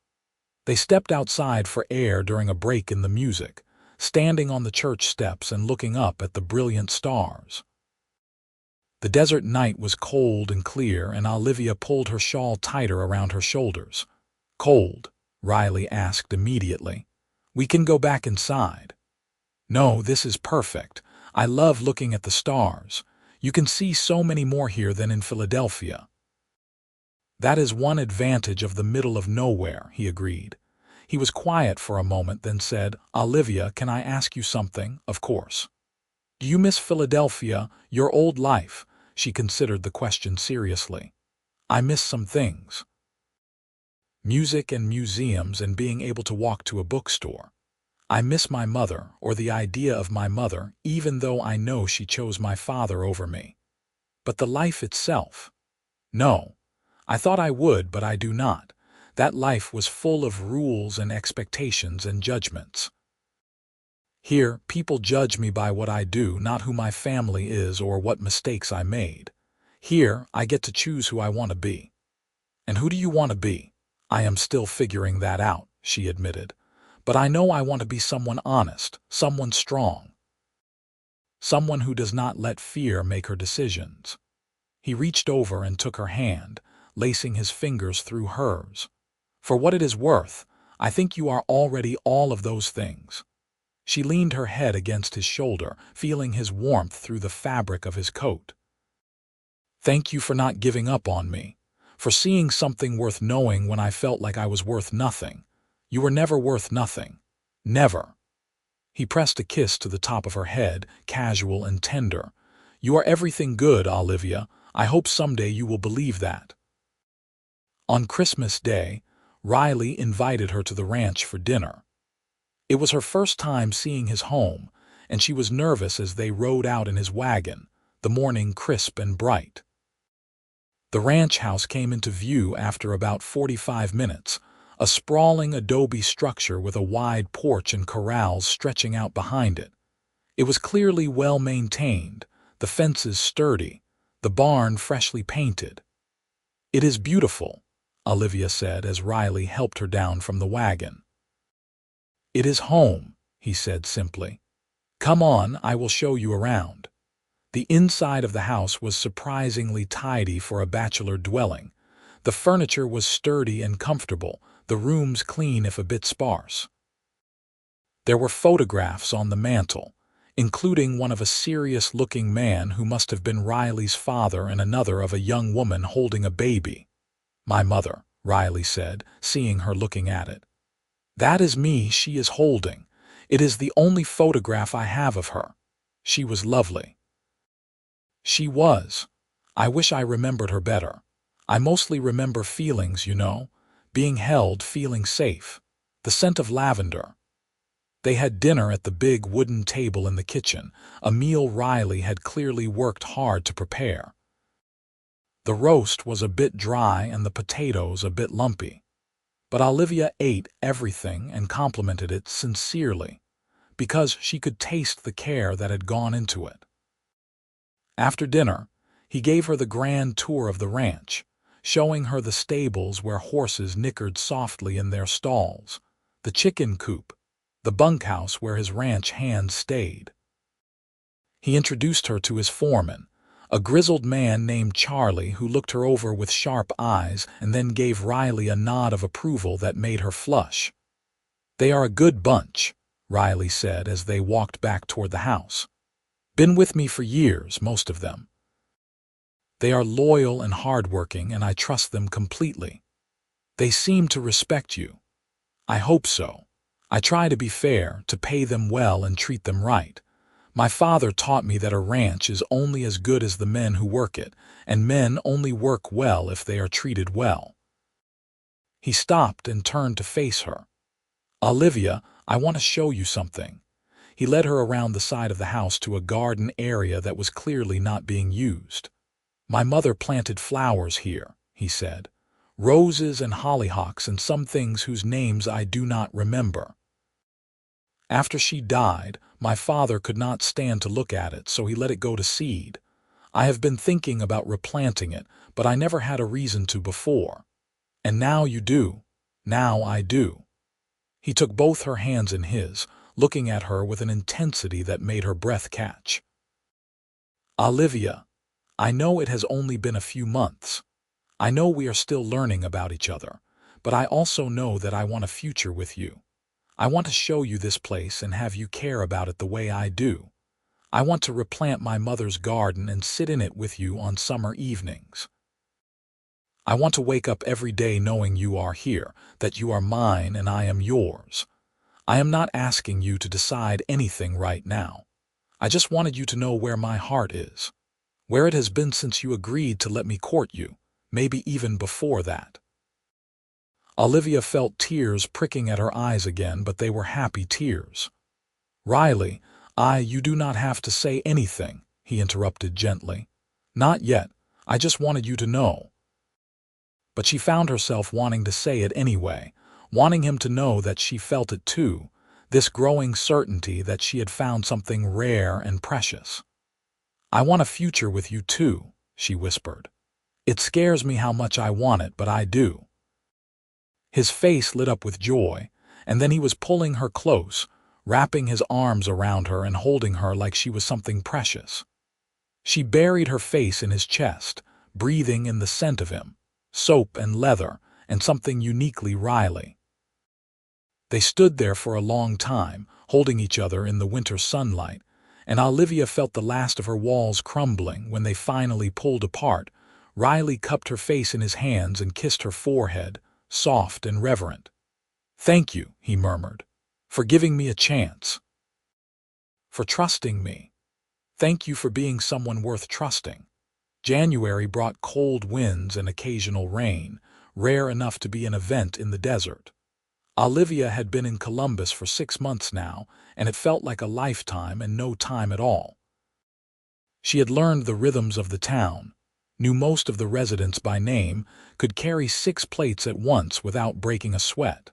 They stepped outside for air during a break in the music, standing on the church steps and looking up at the brilliant stars. The desert night was cold and clear, and Olivia pulled her shawl tighter around her shoulders. "Cold?" Riley asked immediately. "We can go back inside." "No, this is perfect. I love looking at the stars. You can see so many more here than in Philadelphia." "That is one advantage of the middle of nowhere," he agreed. He was quiet for a moment, then said, "Olivia, can I ask you something?" "Of course." "Do you miss Philadelphia, your old life?" She considered the question seriously. "I miss some things. Music and museums and being able to walk to a bookstore. I miss my mother, or the idea of my mother, even though I know she chose my father over me. But the life itself? No. I thought I would, but I do not. That life was full of rules and expectations and judgments. Here, people judge me by what I do, not who my family is or what mistakes I made. Here, I get to choose who I want to be." "And who do you want to be?" "I am still figuring that out," she admitted. "But I know I want to be someone honest, someone strong. Someone who does not let fear make her decisions." He reached over and took her hand, lacing his fingers through hers. "For what it is worth, I think you are already all of those things." She leaned her head against his shoulder, feeling his warmth through the fabric of his coat. "Thank you for not giving up on me, for seeing something worth knowing when I felt like I was worth nothing. You were never worth nothing. Never." He pressed a kiss to the top of her head, casual and tender. "You are everything good, Olivia. I hope someday you will believe that." On Christmas Day, Riley invited her to the ranch for dinner. It was her first time seeing his home, and she was nervous as they rode out in his wagon, the morning crisp and bright. The ranch house came into view after about 45 minutes, a sprawling adobe structure with a wide porch and corrals stretching out behind it. It was clearly well maintained, the fences sturdy, the barn freshly painted. "It is beautiful," Olivia said as Riley helped her down from the wagon. "It is home," he said simply. "Come on, I will show you around." The inside of the house was surprisingly tidy for a bachelor dwelling. The furniture was sturdy and comfortable, the rooms clean if a bit sparse. There were photographs on the mantel, including one of a serious-looking man who must have been Riley's father and another of a young woman holding a baby. "My mother," Riley said, seeing her looking at it. "That is me she is holding. It is the only photograph I have of her. She was lovely." "She was. I wish I remembered her better. I mostly remember feelings, you know, being held, feeling safe. The scent of lavender." They had dinner at the big wooden table in the kitchen, a meal Riley had clearly worked hard to prepare. The roast was a bit dry and the potatoes a bit lumpy. But Olivia ate everything and complimented it sincerely, because she could taste the care that had gone into it. After dinner, he gave her the grand tour of the ranch, showing her the stables where horses nickered softly in their stalls, the chicken coop, the bunkhouse where his ranch hands stayed. He introduced her to his foreman, a grizzled man named Charlie who looked her over with sharp eyes and then gave Riley a nod of approval that made her flush. "They are a good bunch," Riley said as they walked back toward the house. "Been with me for years, most of them. They are loyal and hardworking, and I trust them completely. They seem to respect you. I hope so. I try to be fair, to pay them well and treat them right. My father taught me that a ranch is only as good as the men who work it, and men only work well if they are treated well." He stopped and turned to face her. "Olivia, I want to show you something." He led her around the side of the house to a garden area that was clearly not being used. My mother planted flowers here, he said. Roses and hollyhocks and some things whose names I do not remember. After she died, my father could not stand to look at it, so he let it go to seed. I have been thinking about replanting it, but I never had a reason to before. And now you do. Now I do. He took both her hands in his, looking at her with an intensity that made her breath catch. Olivia, I know it has only been a few months. I know we are still learning about each other, but I also know that I want a future with you. I want to show you this place and have you care about it the way I do. I want to replant my mother's garden and sit in it with you on summer evenings. I want to wake up every day knowing you are here, that you are mine and I am yours. I am not asking you to decide anything right now. I just wanted you to know where my heart is, where it has been since you agreed to let me court you, maybe even before that. Olivia felt tears pricking at her eyes again, but they were happy tears. Riley, you do not have to say anything, he interrupted gently. Not yet. I just wanted you to know. But she found herself wanting to say it anyway, wanting him to know that she felt it too, this growing certainty that she had found something rare and precious. I want a future with you too, she whispered. It scares me how much I want it, but I do. His face lit up with joy, and then he was pulling her close, wrapping his arms around her and holding her like she was something precious. She buried her face in his chest, breathing in the scent of him, soap and leather, and something uniquely Riley. They stood there for a long time, holding each other in the winter sunlight, and Olivia felt the last of her walls crumbling when they finally pulled apart. Riley cupped her face in his hands and kissed her forehead, soft and reverent. Thank you, he murmured, for giving me a chance. For trusting me. Thank you for being someone worth trusting. January brought cold winds and occasional rain, rare enough to be an event in the desert. Olivia had been in Columbus for 6 months now, and it felt like a lifetime and no time at all. She had learned the rhythms of the town, knew most of the residents by name, could carry 6 plates at once without breaking a sweat.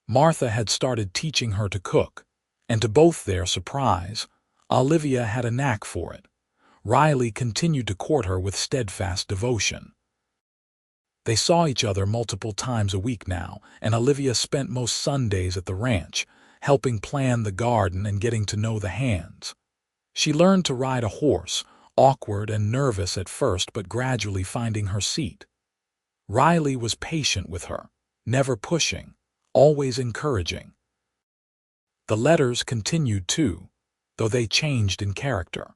Martha had started teaching her to cook, and to both their surprise, Olivia had a knack for it. Riley continued to court her with steadfast devotion. They saw each other multiple times a week now, and Olivia spent most Sundays at the ranch, helping plan the garden and getting to know the hands. She learned to ride a horse, awkward and nervous at first but gradually finding her seat. Riley was patient with her, never pushing, always encouraging. The letters continued too, though they changed in character.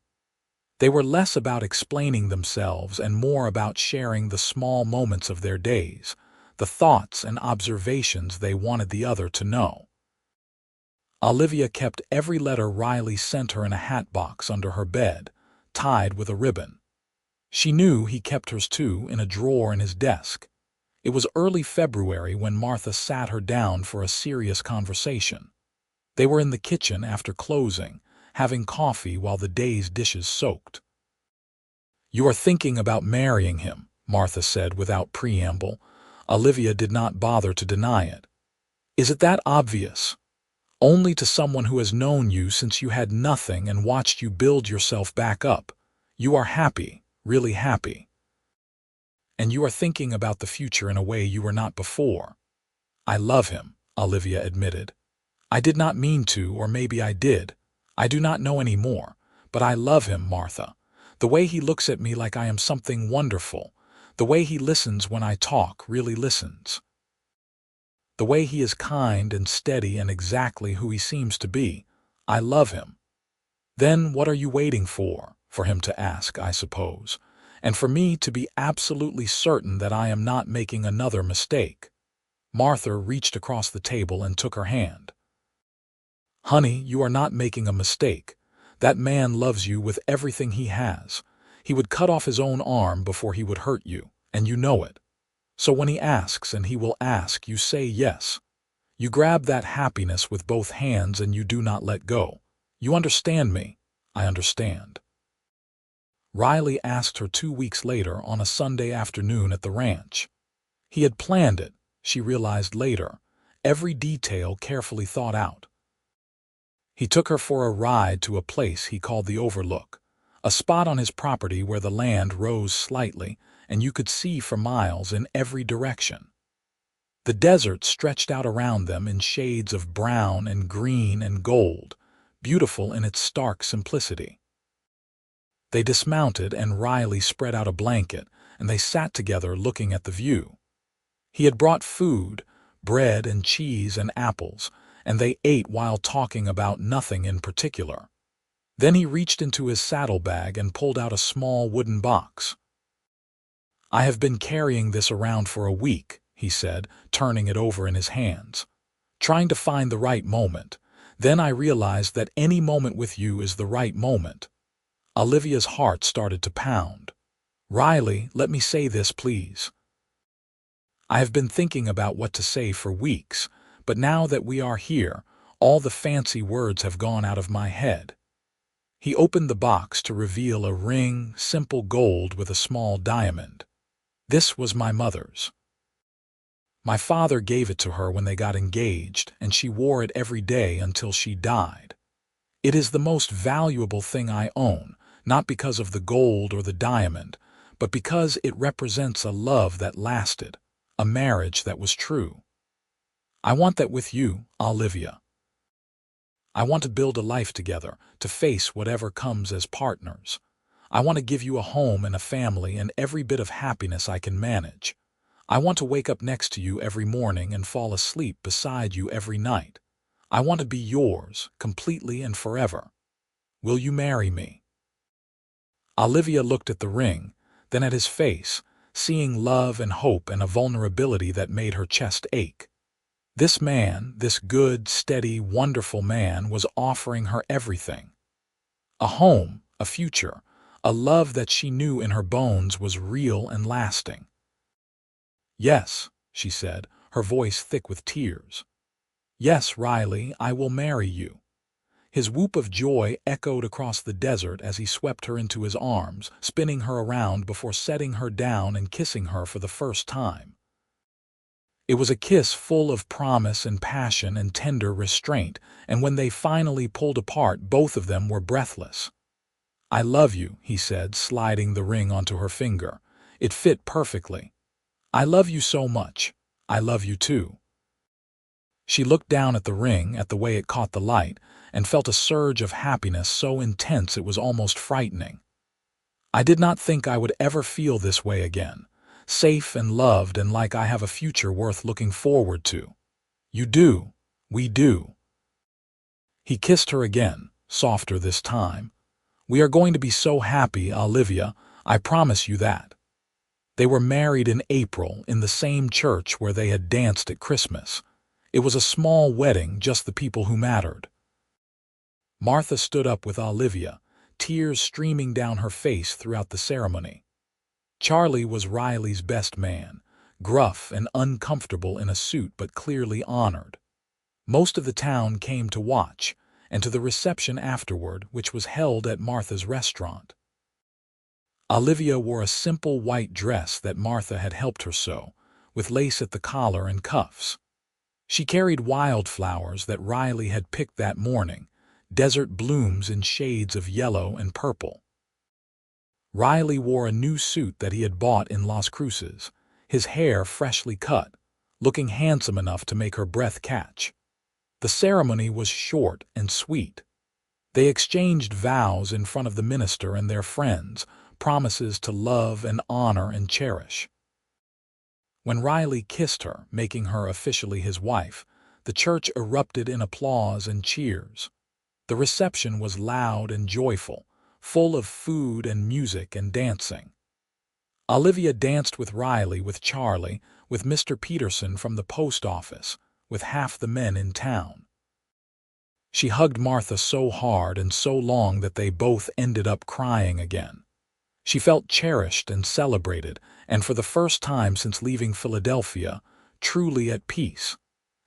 They were less about explaining themselves and more about sharing the small moments of their days, the thoughts and observations they wanted the other to know. Olivia kept every letter Riley sent her in a hat box under her bed, tied with a ribbon. She knew he kept hers too in a drawer in his desk. It was early February when Martha sat her down for a serious conversation. They were in the kitchen after closing, having coffee while the day's dishes soaked. "You are thinking about marrying him," Martha said without preamble. Olivia did not bother to deny it. "Is it that obvious? Only to someone who has known you since you had nothing and watched you build yourself back up. You are happy, really happy. And you are thinking about the future in a way you were not before." "I love him," Olivia admitted. "I did not mean to, or maybe I did. I do not know any more, but I love him, Martha. The way he looks at me like I am something wonderful. The way he listens when I talk, really listens. The way he is kind and steady and exactly who he seems to be. I love him." "Then what are you waiting for? For him to ask, I suppose. And for me to be absolutely certain that I am not making another mistake." Martha reached across the table and took her hand. "Honey, you are not making a mistake. That man loves you with everything he has. He would cut off his own arm before he would hurt you, and you know it. So when he asks, and he will ask, you say yes. You grab that happiness with both hands and you do not let go. You understand me?" "I understand." Riley asked her 2 weeks later on a Sunday afternoon at the ranch. He had planned it, she realized later, every detail carefully thought out. He took her for a ride to a place he called the Overlook, a spot on his property where the land rose slightly and you could see for miles in every direction. The desert stretched out around them in shades of brown and green and gold, beautiful in its stark simplicity. They dismounted and Riley spread out a blanket, and they sat together looking at the view. He had brought food, bread and cheese and apples, and they ate while talking about nothing in particular. Then he reached into his saddlebag and pulled out a small wooden box. "I have been carrying this around for a week," he said, turning it over in his hands, "trying to find the right moment. Then I realized that any moment with you is the right moment." Olivia's heart started to pound. "Riley, let me say this, please. I have been thinking about what to say for weeks, but now that we are here, all the fancy words have gone out of my head." He opened the box to reveal a ring, simple gold with a small diamond. "This was my mother's. My father gave it to her when they got engaged, and she wore it every day until she died. It is the most valuable thing I own, not because of the gold or the diamond, but because it represents a love that lasted, a marriage that was true. I want that with you, Olivia. I want to build a life together, to face whatever comes as partners. I want to give you a home and a family and every bit of happiness I can manage. I want to wake up next to you every morning and fall asleep beside you every night. I want to be yours, completely and forever. Will you marry me?" Olivia looked at the ring, then at his face, seeing love and hope and a vulnerability that made her chest ache. This man, this good, steady, wonderful man, was offering her everything. A home, a future, a love that she knew in her bones was real and lasting. "Yes," she said, her voice thick with tears. "Yes, Riley, I will marry you." His whoop of joy echoed across the desert as he swept her into his arms, spinning her around before setting her down and kissing her for the first time. It was a kiss full of promise and passion and tender restraint, and when they finally pulled apart, both of them were breathless. "I love you," he said, sliding the ring onto her finger. It fit perfectly. "I love you so much. I love you too." She looked down at the ring, at the way it caught the light, and felt a surge of happiness so intense it was almost frightening. "I did not think I would ever feel this way again, safe and loved and like I have a future worth looking forward to." "You do. We do." He kissed her again, softer this time. "We are going to be so happy, Olivia, I promise you that." They were married in April in the same church where they had danced at Christmas. It was a small wedding, just the people who mattered. Martha stood up with Olivia, tears streaming down her face throughout the ceremony. Charlie was Riley's best man, gruff and uncomfortable in a suit but clearly honored. Most of the town came to watch, and to the reception afterward, which was held at Martha's restaurant. Olivia wore a simple white dress that Martha had helped her sew, with lace at the collar and cuffs. She carried wildflowers that Riley had picked that morning, desert blooms in shades of yellow and purple. Riley wore a new suit that he had bought in Las Cruces, his hair freshly cut, looking handsome enough to make her breath catch. The ceremony was short and sweet. They exchanged vows in front of the minister and their friends, promises to love and honor and cherish. When Riley kissed her, making her officially his wife, the church erupted in applause and cheers. The reception was loud and joyful, full of food and music and dancing. Olivia danced with Riley, with Charlie, with Mr. Peterson from the post office, with half the men in town. She hugged Martha so hard and so long that they both ended up crying again. She felt cherished and celebrated, and for the first time since leaving Philadelphia, truly at peace.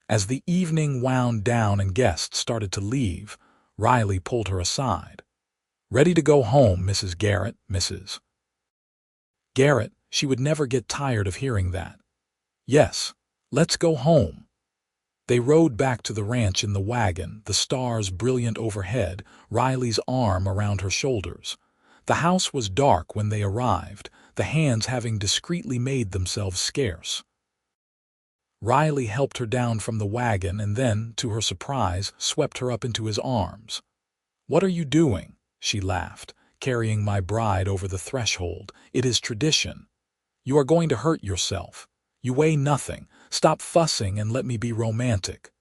As the evening wound down and guests started to leave, Riley pulled her aside. Ready to go home, Mrs. Garrett, Mrs. Garrett, she would never get tired of hearing that. Yes, let's go home. They rode back to the ranch in the wagon, the stars brilliant overhead, Riley's arm around her shoulders. The house was dark when they arrived, the hands having discreetly made themselves scarce. Riley helped her down from the wagon and then, to her surprise, swept her up into his arms. "What are you doing?" she laughed, "carrying my bride over the threshold. It is tradition. You are going to hurt yourself. You weigh nothing. Stop fussing and let me be romantic."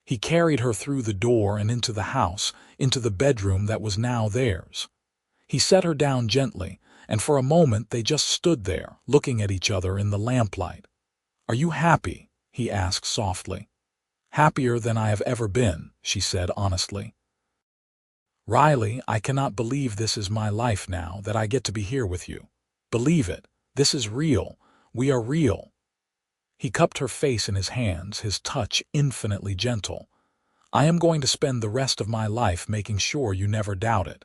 He carried her through the door and into the house, into the bedroom that was now theirs. He set her down gently, and for a moment they just stood there, looking at each other in the lamplight. "Are you happy?" he asked softly. "Happier than I have ever been," she said honestly. "Riley, I cannot believe this is my life now, that I get to be here with you. Believe it. This is real. We are real." He cupped her face in his hands, his touch infinitely gentle. "I am going to spend the rest of my life making sure you never doubt it."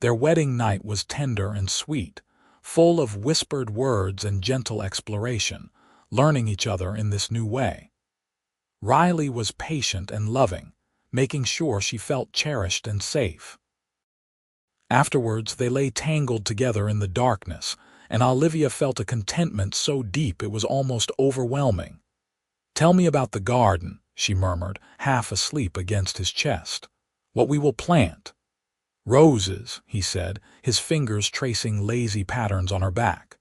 Their wedding night was tender and sweet, full of whispered words and gentle exploration, learning each other in this new way. Riley was patient and loving, making sure she felt cherished and safe. Afterwards, they lay tangled together in the darkness, and Olivia felt a contentment so deep it was almost overwhelming. "Tell me about the garden," she murmured, half asleep against his chest. "What we will plant." "Roses," he said, his fingers tracing lazy patterns on her back.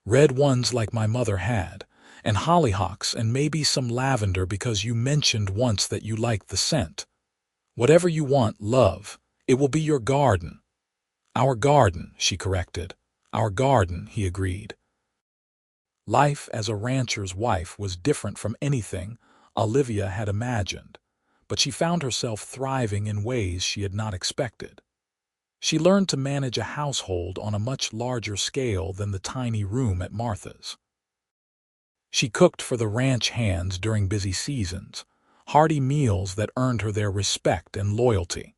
"Red ones like my mother had, and hollyhocks and maybe some lavender because you mentioned once that you liked the scent. Whatever you want, love. It will be your garden." "Our garden," she corrected. "Our garden," he agreed. Life as a rancher's wife was different from anything Olivia had imagined, but she found herself thriving in ways she had not expected. She learned to manage a household on a much larger scale than the tiny room at Martha's. She cooked for the ranch hands during busy seasons, hearty meals that earned her their respect and loyalty.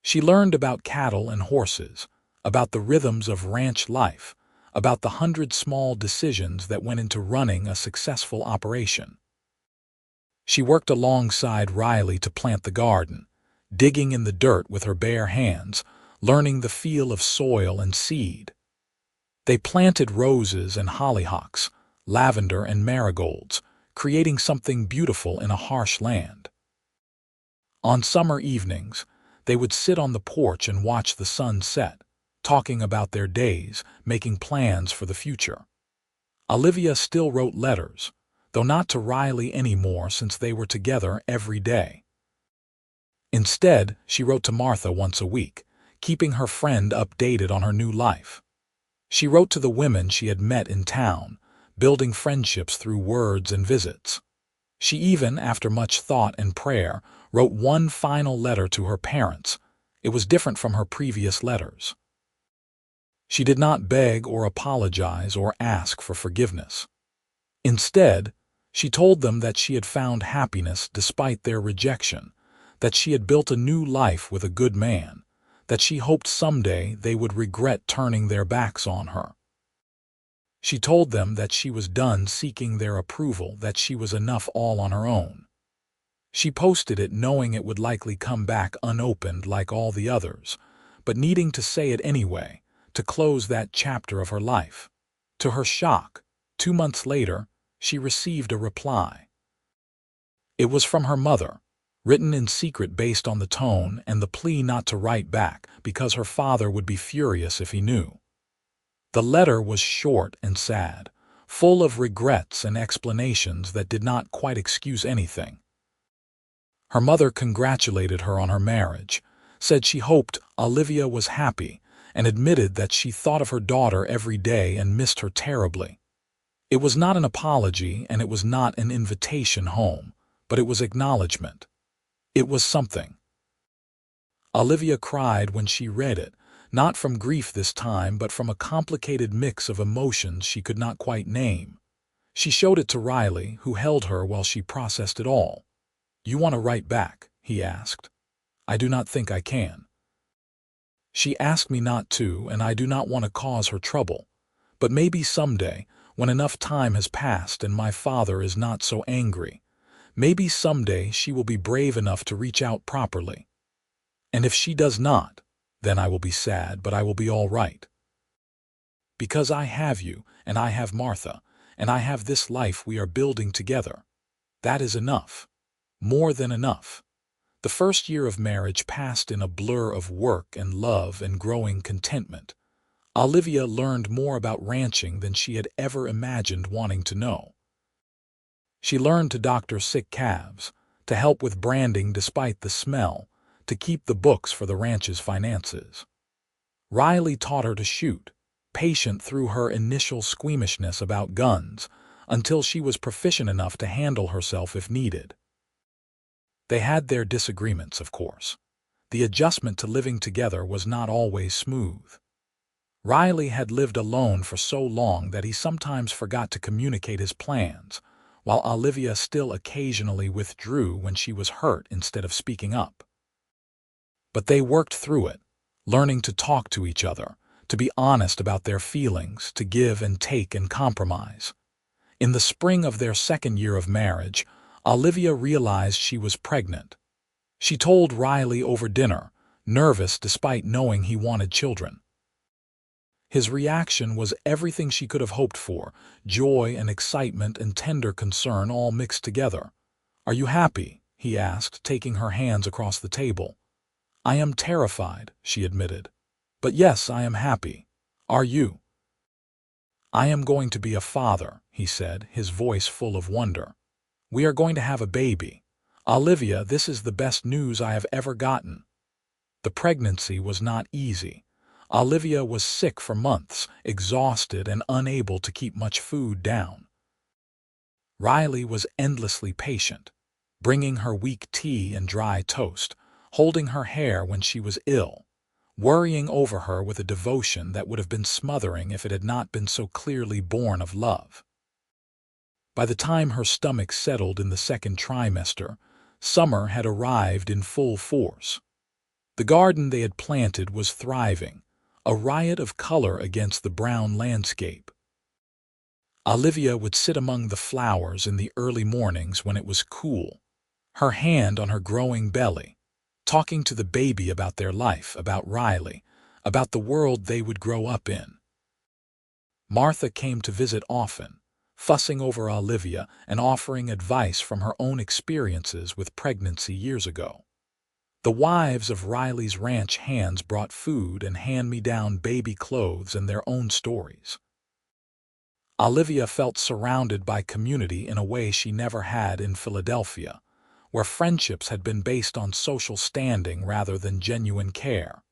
She learned about cattle and horses, about the rhythms of ranch life, about the 100 small decisions that went into running a successful operation. She worked alongside Riley to plant the garden, digging in the dirt with her bare hands, learning the feel of soil and seed. They planted roses and hollyhocks, lavender and marigolds, creating something beautiful in a harsh land. On summer evenings, they would sit on the porch and watch the sun set, talking about their days, making plans for the future. Olivia still wrote letters, though not to Riley anymore since they were together every day. Instead, she wrote to Martha once a week, keeping her friend updated on her new life. She wrote to the women she had met in town, building friendships through words and visits. She even, after much thought and prayer, wrote one final letter to her parents. It was different from her previous letters. She did not beg or apologize or ask for forgiveness. Instead, she told them that she had found happiness despite their rejection, that she had built a new life with a good man, that she hoped someday they would regret turning their backs on her. She told them that she was done seeking their approval, that she was enough all on her own. She posted it knowing it would likely come back unopened like all the others, but needing to say it anyway, to close that chapter of her life. To her shock, 2 months later, she received a reply. It was from her mother, written in secret based on the tone and the plea not to write back because her father would be furious if he knew. The letter was short and sad, full of regrets and explanations that did not quite excuse anything. Her mother congratulated her on her marriage, said she hoped Olivia was happy, and admitted that she thought of her daughter every day and missed her terribly. It was not an apology and it was not an invitation home, but it was acknowledgement. It was something. Olivia cried when she read it, not from grief this time, but from a complicated mix of emotions she could not quite name. She showed it to Riley, who held her while she processed it all. "You want to write back?" he asked. I do not think I can. She asked me not to, and I do not want to cause her trouble. But maybe someday, when enough time has passed and my father is not so angry, maybe someday she will be brave enough to reach out properly. And if she does not, then I will be sad, but I will be all right. Because I have you, and I have Martha, and I have this life we are building together. That is enough. More than enough. The first year of marriage passed in a blur of work and love and growing contentment. Olivia learned more about ranching than she had ever imagined wanting to know. She learned to doctor sick calves, to help with branding despite the smell, to keep the books for the ranch's finances. Riley taught her to shoot, patient through her initial squeamishness about guns, until she was proficient enough to handle herself if needed. They had their disagreements, of course. The adjustment to living together was not always smooth. Riley had lived alone for so long that he sometimes forgot to communicate his plans, while Olivia still occasionally withdrew when she was hurt instead of speaking up. But they worked through it, learning to talk to each other, to be honest about their feelings, to give and take and compromise. In the spring of their second year of marriage, Olivia realized she was pregnant. She told Riley over dinner, nervous despite knowing he wanted children. His reaction was everything she could have hoped for, joy and excitement and tender concern all mixed together. "Are you happy?" he asked, taking her hands across the table. "I am terrified," she admitted. "But yes, I am happy. Are you?" "I am going to be a father," he said, his voice full of wonder. "We are going to have a baby. Olivia, this is the best news I have ever gotten." The pregnancy was not easy. Olivia was sick for months, exhausted and unable to keep much food down. Riley was endlessly patient, bringing her weak tea and dry toast, holding her hair when she was ill, worrying over her with a devotion that would have been smothering if it had not been so clearly born of love. By the time her stomach settled in the second trimester, summer had arrived in full force. The garden they had planted was thriving, a riot of color against the brown landscape. Olivia would sit among the flowers in the early mornings when it was cool, her hand on her growing belly, talking to the baby about their life, about Riley, about the world they would grow up in. Martha came to visit often, fussing over Olivia and offering advice from her own experiences with pregnancy years ago. The wives of Riley's ranch hands brought food and hand-me-down baby clothes and their own stories. Olivia felt surrounded by community in a way she never had in Philadelphia, where friendships had been based on social standing rather than genuine care.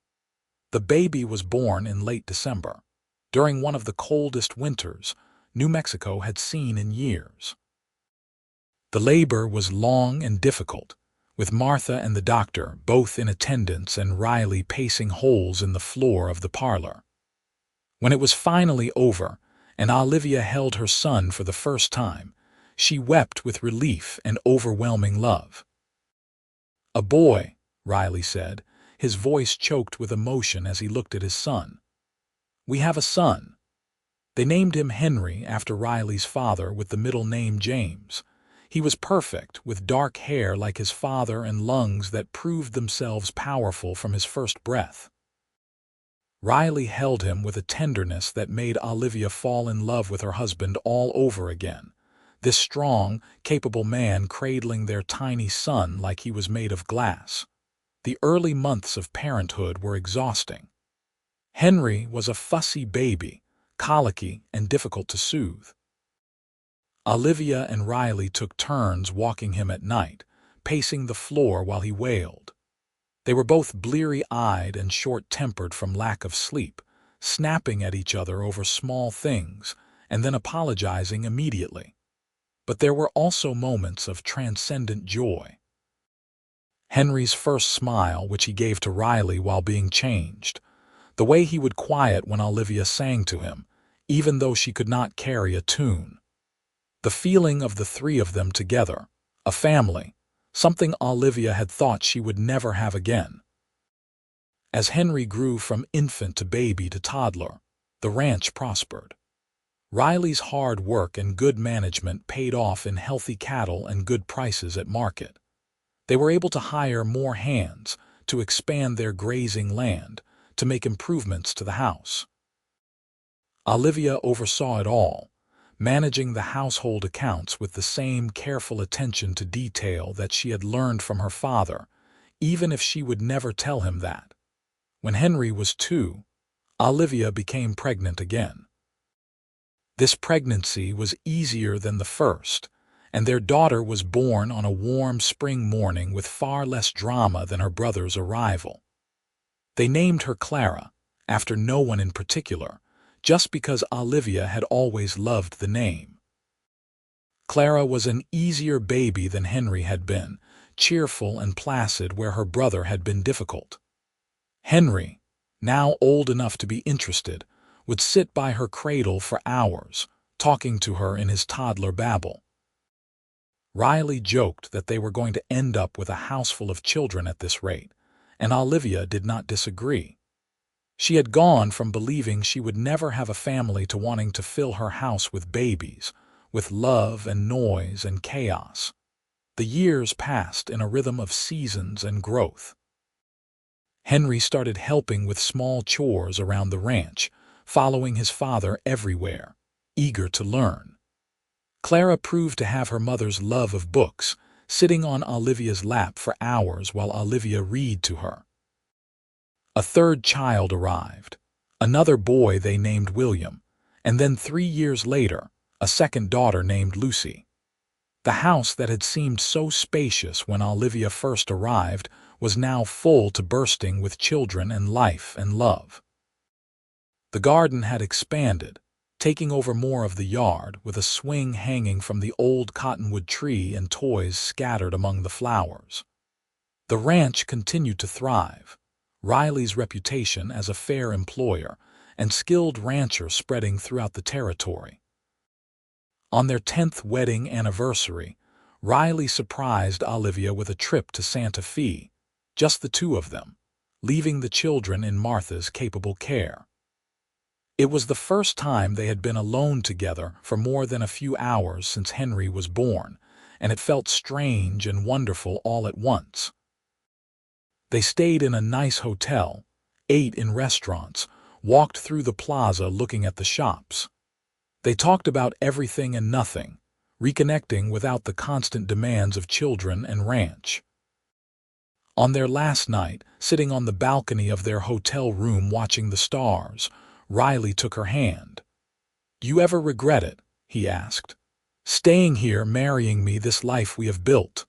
The baby was born in late December, during one of the coldest winters New Mexico had seen in years. The labor was long and difficult, with Martha and the doctor both in attendance and Riley pacing holes in the floor of the parlor. When it was finally over and Olivia held her son for the first time, she wept with relief and overwhelming love. "A boy," Riley said, his voice choked with emotion as he looked at his son. "We have a son." They named him Henry after Riley's father with the middle name James. He was perfect, with dark hair like his father and lungs that proved themselves powerful from his first breath. Riley held him with a tenderness that made Olivia fall in love with her husband all over again, this strong, capable man cradling their tiny son like he was made of glass. The early months of parenthood were exhausting. Henry was a fussy baby, colicky and difficult to soothe. Olivia and Riley took turns walking him at night, pacing the floor while he wailed. They were both bleary-eyed and short-tempered from lack of sleep, snapping at each other over small things and then apologizing immediately. But there were also moments of transcendent joy. Henry's first smile, which he gave to Riley while being changed, the way he would quiet when Olivia sang to him, even though she could not carry a tune. The feeling of the three of them together, a family, something Olivia had thought she would never have again. As Henry grew from infant to baby to toddler, the ranch prospered. Riley's hard work and good management paid off in healthy cattle and good prices at market. They were able to hire more hands, to expand their grazing land, to make improvements to the house. Olivia oversaw it all, managing the household accounts with the same careful attention to detail that she had learned from her father, even if she would never tell him that. When Henry was 2, Olivia became pregnant again. This pregnancy was easier than the first, and their daughter was born on a warm spring morning with far less drama than her brother's arrival. They named her Clara, after no one in particular, just because Olivia had always loved the name. Clara was an easier baby than Henry had been, cheerful and placid where her brother had been difficult. Henry, now old enough to be interested, would sit by her cradle for hours, talking to her in his toddler babble. Riley joked that they were going to end up with a house full of children at this rate, and Olivia did not disagree. She had gone from believing she would never have a family to wanting to fill her house with babies, with love and noise and chaos. The years passed in a rhythm of seasons and growth. Henry started helping with small chores around the ranch, following his father everywhere, eager to learn. Clara proved to have her mother's love of books, sitting on Olivia's lap for hours while Olivia read to her. A third child arrived, another boy they named William, and then 3 years later, a second daughter named Lucy. The house that had seemed so spacious when Olivia first arrived was now full to bursting with children and life and love. The garden had expanded, taking over more of the yard with a swing hanging from the old cottonwood tree and toys scattered among the flowers. The ranch continued to thrive, Riley's reputation as a fair employer and skilled rancher spreading throughout the territory. On their 10th wedding anniversary, Riley surprised Olivia with a trip to Santa Fe, just the two of them, leaving the children in Martha's capable care. It was the first time they had been alone together for more than a few hours since Henry was born, and it felt strange and wonderful all at once. They stayed in a nice hotel, ate in restaurants, walked through the plaza looking at the shops. They talked about everything and nothing, reconnecting without the constant demands of children and ranch. On their last night, sitting on the balcony of their hotel room watching the stars, Riley took her hand. "Do you ever regret it?" he asked. "Staying here, marrying me, this life we have built?"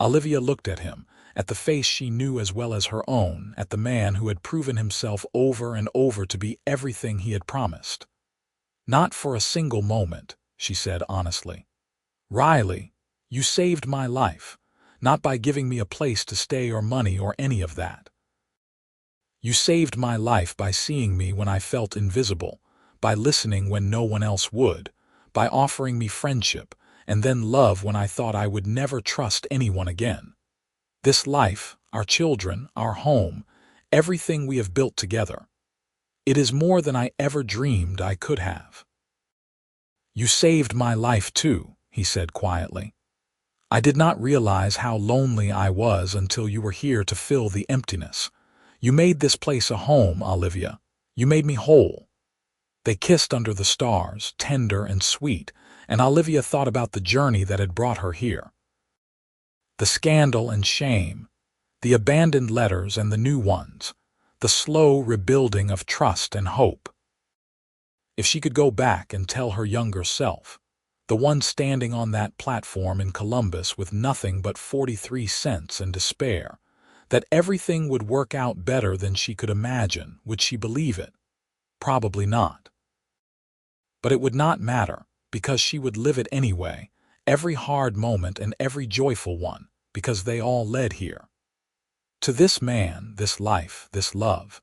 Olivia looked at him, at the face she knew as well as her own, at the man who had proven himself over and over to be everything he had promised. "Not for a single moment," she said honestly. "Riley, you saved my life, not by giving me a place to stay or money or any of that. You saved my life by seeing me when I felt invisible, by listening when no one else would, by offering me friendship, and then love when I thought I would never trust anyone again. This life, our children, our home, everything we have built together. It is more than I ever dreamed I could have." "You saved my life too," he said quietly. "I did not realize how lonely I was until you were here to fill the emptiness. You made this place a home, Olivia. You made me whole." They kissed under the stars, tender and sweet, and Olivia thought about the journey that had brought her here. The scandal and shame, the abandoned letters and the new ones, the slow rebuilding of trust and hope. If she could go back and tell her younger self, the one standing on that platform in Columbus with nothing but 43 cents and despair, that everything would work out better than she could imagine, would she believe it? Probably not. But it would not matter, because she would live it anyway, every hard moment and every joyful one, because they all led here. To this man, this life, this love.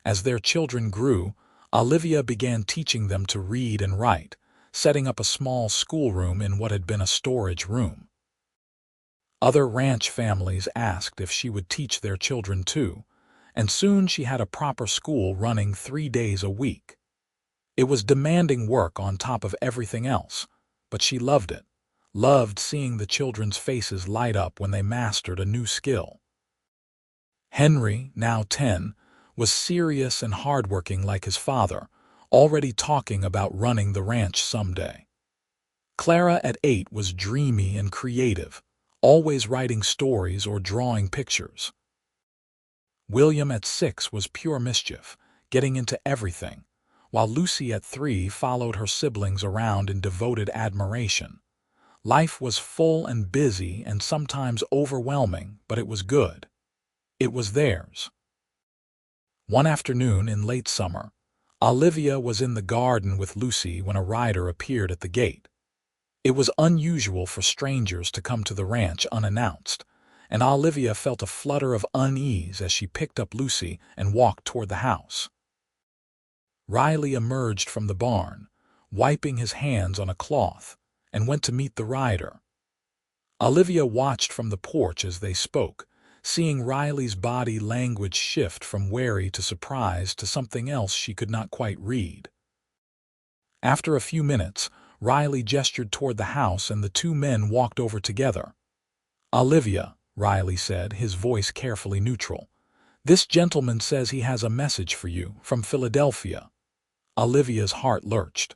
As their children grew, Olivia began teaching them to read and write, setting up a small schoolroom in what had been a storage room. Other ranch families asked if she would teach their children too, and soon she had a proper school running 3 days a week. It was demanding work on top of everything else, but she loved it, loved seeing the children's faces light up when they mastered a new skill. Henry, now 10, was serious and hardworking like his father, already talking about running the ranch someday. Clara at 8 was dreamy and creative, always writing stories or drawing pictures. William at 6 was pure mischief, getting into everything, while Lucy at 3 followed her siblings around in devoted admiration. Life was full and busy and sometimes overwhelming, but it was good. It was theirs. One afternoon in late summer, Olivia was in the garden with Lucy when a rider appeared at the gate. It was unusual for strangers to come to the ranch unannounced, and Olivia felt a flutter of unease as she picked up Lucy and walked toward the house. Riley emerged from the barn, wiping his hands on a cloth, and went to meet the rider. Olivia watched from the porch as they spoke, seeing Riley's body language shift from wary to surprised to something else she could not quite read. After a few minutes, Riley gestured toward the house and the two men walked over together. "Olivia," Riley said, his voice carefully neutral, "this gentleman says he has a message for you from Philadelphia." Olivia's heart lurched.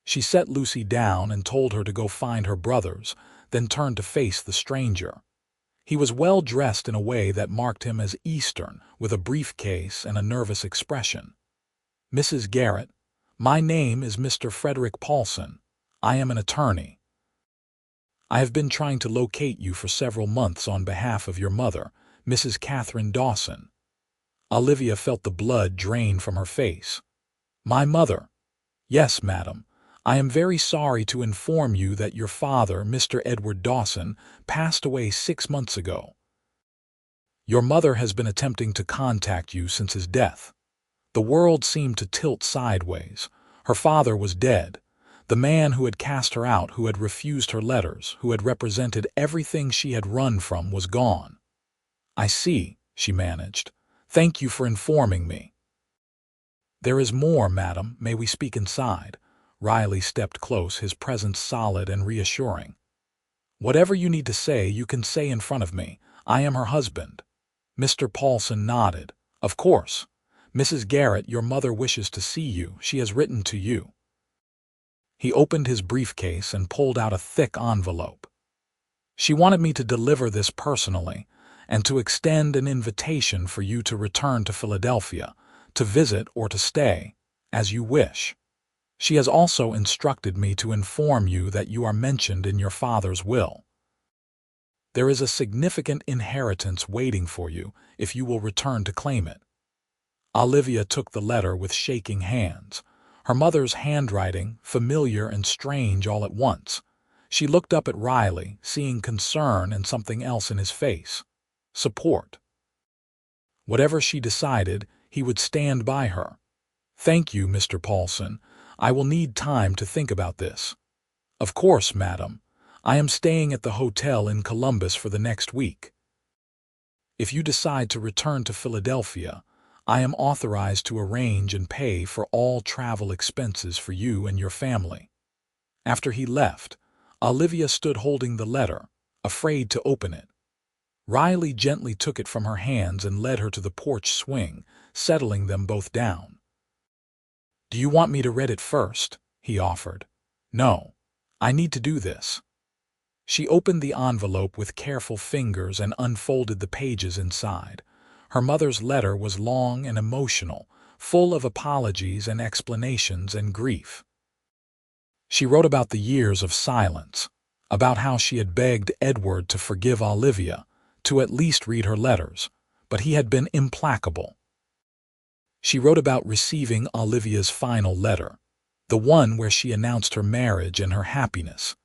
She set Lucy down and told her to go find her brothers, then turned to face the stranger. He was well dressed in a way that marked him as Eastern, with a briefcase and a nervous expression. "Mrs. Garrett, my name is Mr. Frederick Paulson. I am an attorney. I have been trying to locate you for several months on behalf of your mother, Mrs. Catherine Dawson." Olivia felt the blood drain from her face. "My mother? Yes, madam. I am very sorry to inform you that your father, Mr. Edward Dawson, passed away 6 months ago. Your mother has been attempting to contact you since his death. The world seemed to tilt sideways. Her father was dead. The man who had cast her out, who had refused her letters, who had represented everything she had run from, was gone." "I see," she managed. "Thank you for informing me." "There is more, madam. May we speak inside?" Riley stepped close, his presence solid and reassuring. "Whatever you need to say, you can say in front of me. I am her husband." Mr. Paulson nodded. "Of course. Mrs. Garrett, your mother wishes to see you. She has written to you." He opened his briefcase and pulled out a thick envelope. "She wanted me to deliver this personally and to extend an invitation for you to return to Philadelphia, to visit or to stay, as you wish. She has also instructed me to inform you that you are mentioned in your father's will. There is a significant inheritance waiting for you if you will return to claim it." Olivia took the letter with shaking hands, her mother's handwriting familiar and strange all at once. She looked up at Riley, seeing concern and something else in his face. Support. Whatever she decided, he would stand by her. "Thank you, Mr. Paulson. I will need time to think about this." "Of course, madam. I am staying at the hotel in Columbus for the next week. If you decide to return to Philadelphia, I am authorized to arrange and pay for all travel expenses for you and your family." After he left, Olivia stood holding the letter, afraid to open it. Riley gently took it from her hands and led her to the porch swing, settling them both down. "Do you want me to read it first?" he offered. "No. I need to do this." She opened the envelope with careful fingers and unfolded the pages inside. Her mother's letter was long and emotional, full of apologies and explanations and grief. She wrote about the years of silence, about how she had begged Edward to forgive Olivia, to at least read her letters, but he had been implacable. She wrote about receiving Olivia's final letter, the one where she announced her marriage and her happiness,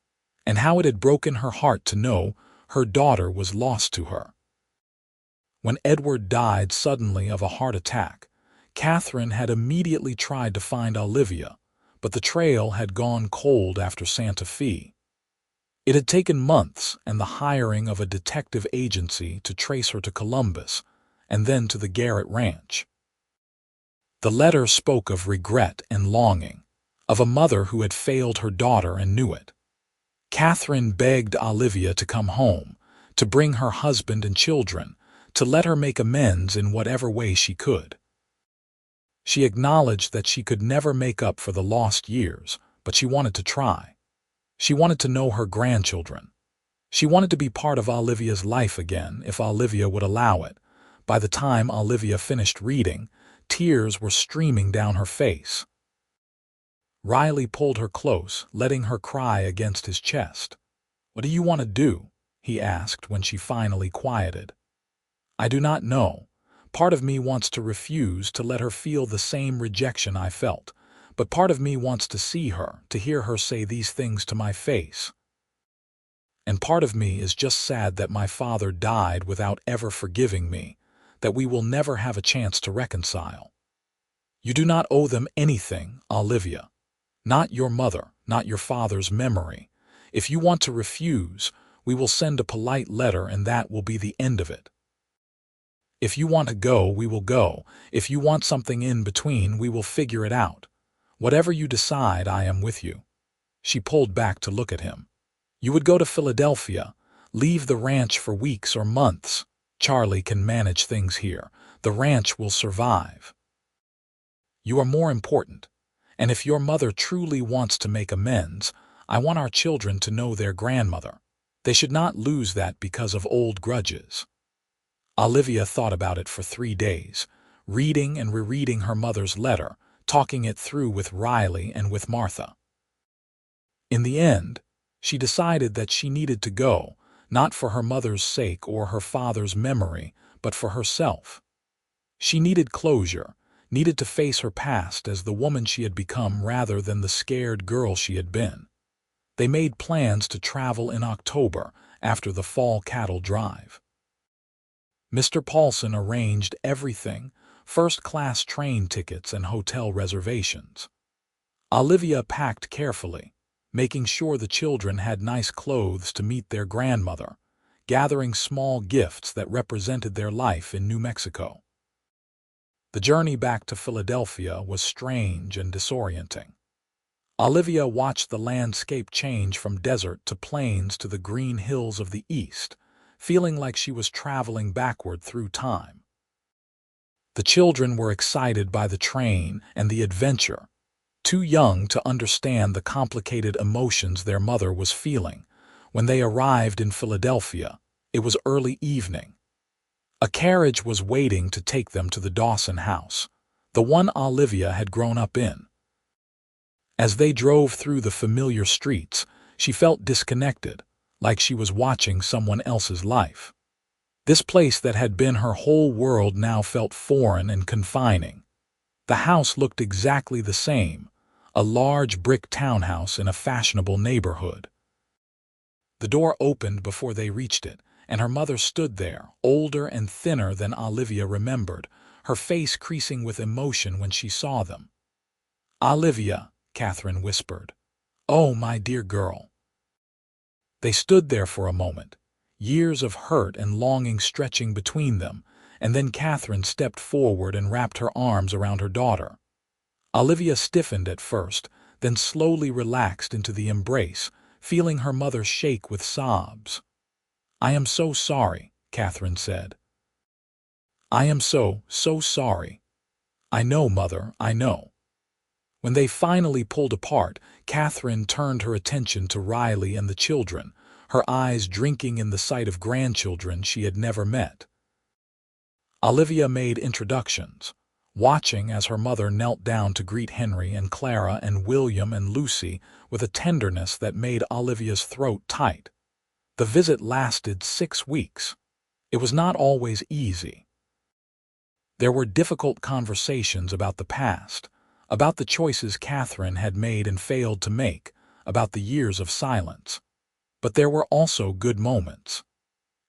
and how it had broken her heart to know her daughter was lost to her. When Edward died suddenly of a heart attack, Catherine had immediately tried to find Olivia, but the trail had gone cold after Santa Fe. It had taken months and the hiring of a detective agency to trace her to Columbus and then to the Garrett Ranch. The letter spoke of regret and longing, of a mother who had failed her daughter and knew it. Catherine begged Olivia to come home, to bring her husband and children, to let her make amends in whatever way she could. She acknowledged that she could never make up for the lost years, but she wanted to try. She wanted to know her grandchildren. She wanted to be part of Olivia's life again, if Olivia would allow it. By the time Olivia finished reading, tears were streaming down her face. Riley pulled her close, letting her cry against his chest. "What do you want to do?" he asked when she finally quieted. "I do not know. Part of me wants to refuse to let her feel the same rejection I felt, but part of me wants to see her, to hear her say these things to my face. And part of me is just sad that my father died without ever forgiving me, that we will never have a chance to reconcile. You do not owe them anything, Olivia. Not your mother, not your father's memory. If you want to refuse, we will send a polite letter and that will be the end of it. If you want to go, we will go. If you want something in between, we will figure it out. Whatever you decide, I am with you." She pulled back to look at him. "You would go to Philadelphia, leave the ranch for weeks or months. Charlie can manage things here. The ranch will survive. You are more important. And if your mother truly wants to make amends, I want our children to know their grandmother. They should not lose that because of old grudges." Olivia thought about it for 3 days, reading and rereading her mother's letter, talking it through with Riley and with Martha. In the end, she decided that she needed to go, not for her mother's sake or her father's memory, but for herself. She needed closure, needed to face her past as the woman she had become rather than the scared girl she had been. They made plans to travel in October after the fall cattle drive. Mr. Paulson arranged everything, first-class train tickets and hotel reservations. Olivia packed carefully, making sure the children had nice clothes to meet their grandmother, gathering small gifts that represented their life in New Mexico. The journey back to Philadelphia was strange and disorienting. Olivia watched the landscape change from desert to plains to the green hills of the east, feeling like she was traveling backward through time. The children were excited by the train and the adventure, too young to understand the complicated emotions their mother was feeling. When they arrived in Philadelphia, it was early evening. A carriage was waiting to take them to the Dawson house, the one Olivia had grown up in. As they drove through the familiar streets, she felt disconnected, like she was watching someone else's life. This place that had been her whole world now felt foreign and confining. The house looked exactly the same, a large brick townhouse in a fashionable neighborhood. The door opened before they reached it, and her mother stood there, older and thinner than Olivia remembered, her face creasing with emotion when she saw them. "Olivia," Catherine whispered. "Oh, my dear girl." They stood there for a moment, years of hurt and longing stretching between them, and then Catherine stepped forward and wrapped her arms around her daughter. Olivia stiffened at first, then slowly relaxed into the embrace, feeling her mother shake with sobs. "I am so sorry," Catherine said. "I am so sorry. I know, Mother, I know." When they finally pulled apart, Catherine turned her attention to Riley and the children, her eyes drinking in the sight of grandchildren she had never met. Olivia made introductions, watching as her mother knelt down to greet Henry and Clara and William and Lucy with a tenderness that made Olivia's throat tight. The visit lasted 6 weeks. It was not always easy. There were difficult conversations about the past, about the choices Catherine had made and failed to make, about the years of silence. But there were also good moments.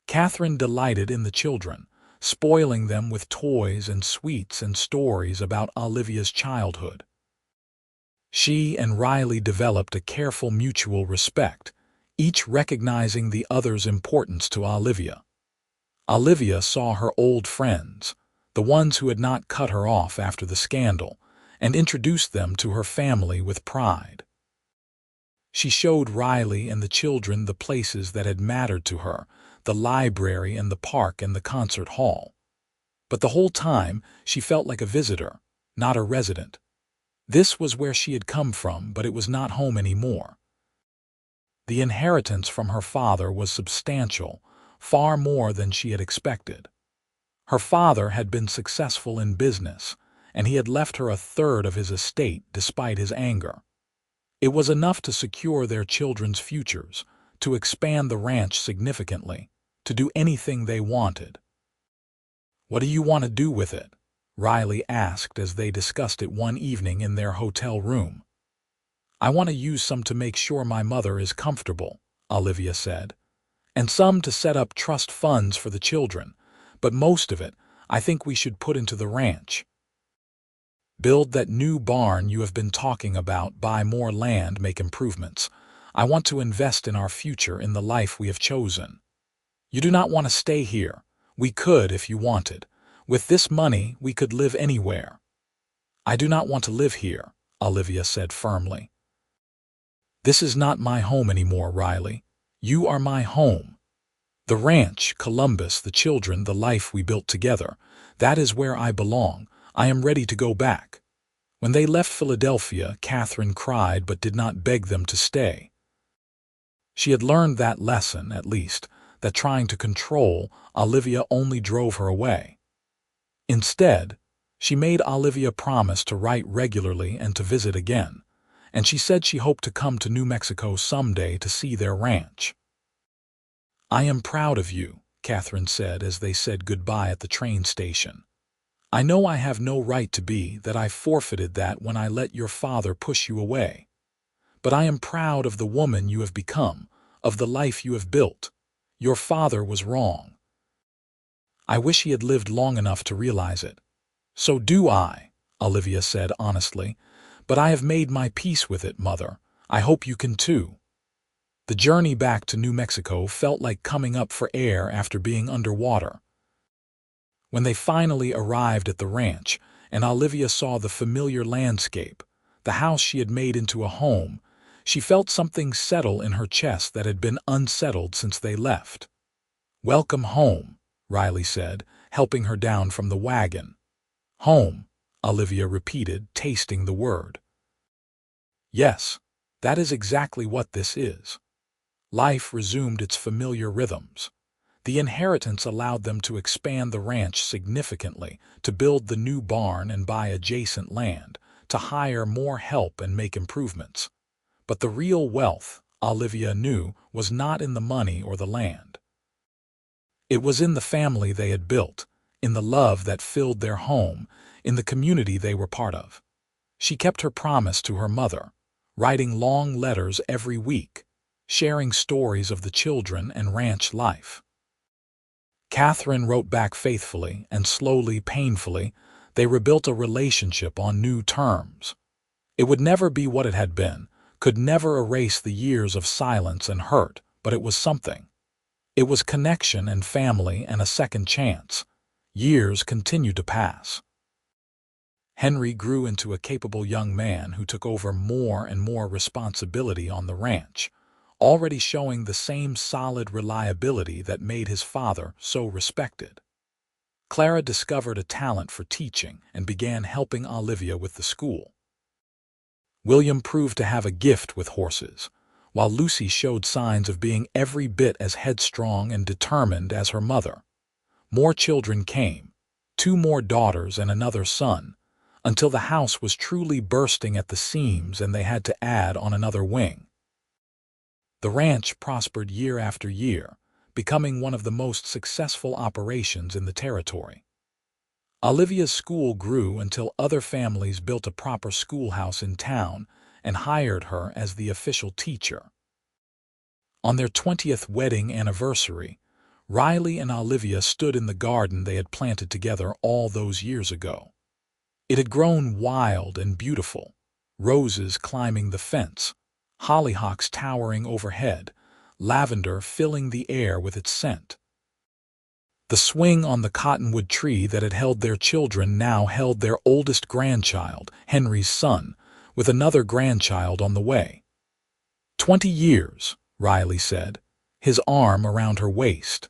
Catherine delighted in the children, spoiling them with toys and sweets and stories about Olivia's childhood. She and Riley developed a careful mutual respect, each recognizing the other's importance to Olivia. Olivia saw her old friends, the ones who had not cut her off after the scandal, and introduced them to her family with pride. She showed Riley and the children the places that had mattered to her, the library and the park and the concert hall. But the whole time, she felt like a visitor, not a resident. This was where she had come from, but it was not home anymore. The inheritance from her father was substantial, far more than she had expected. Her father had been successful in business, and he had left her a third of his estate despite his anger. It was enough to secure their children's futures, to expand the ranch significantly, to do anything they wanted. "What do you want to do with it?" Riley asked as they discussed it one evening in their hotel room. "I want to use some to make sure my mother is comfortable," Olivia said, "and some to set up trust funds for the children, but most of it I think we should put into the ranch. Build that new barn you have been talking about, buy more land, make improvements. I want to invest in our future, in the life we have chosen. You do not want to stay here. We could if you wanted. With this money, we could live anywhere." "I do not want to live here," Olivia said firmly. "This is not my home anymore, Riley. You are my home. The ranch, Columbus, the children, the life we built together, that is where I belong. I am ready to go back." When they left Philadelphia, Catherine cried but did not beg them to stay. She had learned that lesson, at least, that trying to control Olivia only drove her away. Instead, she made Olivia promise to write regularly and to visit again, and she said she hoped to come to New Mexico someday to see their ranch. "I am proud of you," Catherine said as they said goodbye at the train station. "I know I have no right to be, that I forfeited that when I let your father push you away. But I am proud of the woman you have become, of the life you have built. Your father was wrong. I wish he had lived long enough to realize it." "So do I," Olivia said honestly, "but I have made my peace with it, Mother. I hope you can too." The journey back to New Mexico felt like coming up for air after being underwater. When they finally arrived at the ranch, and Olivia saw the familiar landscape, the house she had made into a home, she felt something settle in her chest that had been unsettled since they left. "Welcome home," Riley said, helping her down from the wagon. "Home," Olivia repeated, tasting the word. "Yes, that is exactly what this is." Life resumed its familiar rhythms. The inheritance allowed them to expand the ranch significantly, to build the new barn and buy adjacent land, to hire more help and make improvements. But the real wealth, Olivia knew, was not in the money or the land. It was in the family they had built, in the love that filled their home, in the community they were part of. She kept her promise to her mother, writing long letters every week, sharing stories of the children and ranch life. Catherine wrote back faithfully, and slowly, painfully, they rebuilt a relationship on new terms. It would never be what it had been, could never erase the years of silence and hurt, but it was something. It was connection and family and a second chance. Years continued to pass. Henry grew into a capable young man who took over more and more responsibility on the ranch, already showing the same solid reliability that made his father so respected. Clara discovered a talent for teaching and began helping Olivia with the school. William proved to have a gift with horses, while Lucy showed signs of being every bit as headstrong and determined as her mother. More children came, 2 more daughters and another son, until the house was truly bursting at the seams and they had to add on another wing. The ranch prospered year after year, becoming one of the most successful operations in the territory. Olivia's school grew until other families built a proper schoolhouse in town and hired her as the official teacher. On their 20th wedding anniversary, Riley and Olivia stood in the garden they had planted together all those years ago. It had grown wild and beautiful, roses climbing the fence, hollyhocks towering overhead, lavender filling the air with its scent. The swing on the cottonwood tree that had held their children now held their oldest grandchild, Henry's son, with another grandchild on the way. 20 years, Riley said, his arm around her waist.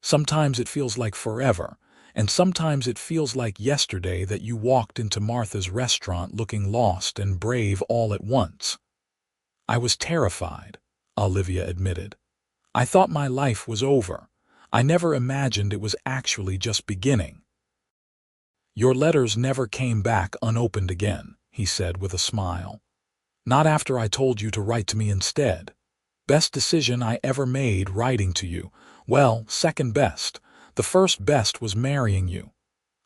Sometimes it feels like forever, and sometimes it feels like yesterday that you walked into Martha's restaurant looking lost and brave all at once. I was terrified, Olivia admitted. I thought my life was over. I never imagined it was actually just beginning. Your letters never came back unopened again, he said with a smile. Not after I told you to write to me instead. Best decision I ever made writing to you. Well, second best. The first best was marrying you.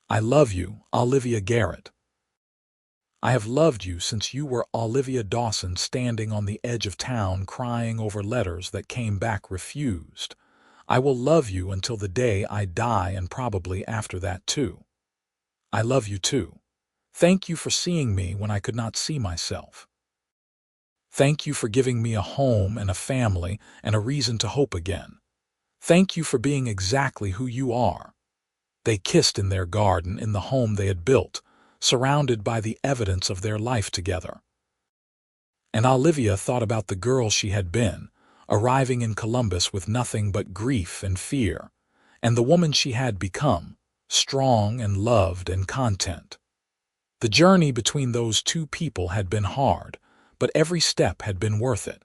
I love you, Olivia Garrett. I have loved you since you were Olivia Dawson standing on the edge of town crying over letters that came back refused. I will love you until the day I die and probably after that too. I love you too. Thank you for seeing me when I could not see myself. Thank you for giving me a home and a family and a reason to hope again. Thank you for being exactly who you are. They kissed in their garden in the home they had built, surrounded by the evidence of their life together. And Olivia thought about the girl she had been, arriving in Columbus with nothing but grief and fear, and the woman she had become, strong and loved and content. The journey between those two people had been hard, but every step had been worth it.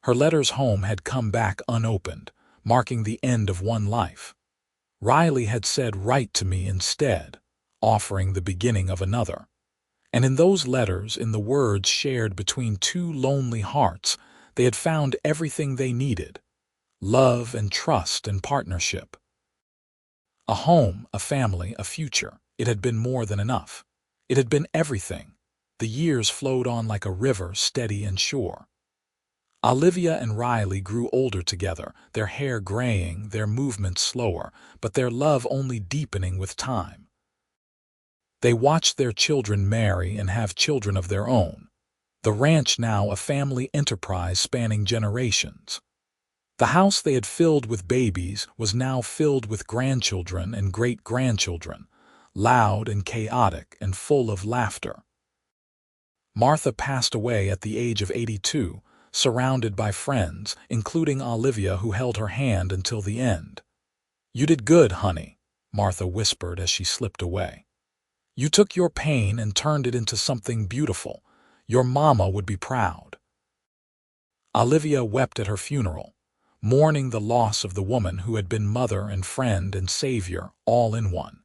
Her letters home had come back unopened, marking the end of one life. Riley had said, "Write to me instead," offering the beginning of another. And in those letters, in the words shared between two lonely hearts, they had found everything they needed: love and trust and partnership. A home, a family, a future. It had been more than enough. It had been everything. The years flowed on like a river, steady and sure. Olivia and Riley grew older together, their hair graying, their movements slower, but their love only deepening with time. They watched their children marry and have children of their own. The ranch now a family enterprise spanning generations. The house they had filled with babies was now filled with grandchildren and great-grandchildren, loud and chaotic and full of laughter. Martha passed away at the age of 82, surrounded by friends, including Olivia, who held her hand until the end. "You did good, honey," Martha whispered as she slipped away. "You took your pain and turned it into something beautiful. Your mama would be proud." Olivia wept at her funeral, mourning the loss of the woman who had been mother and friend and savior all in one.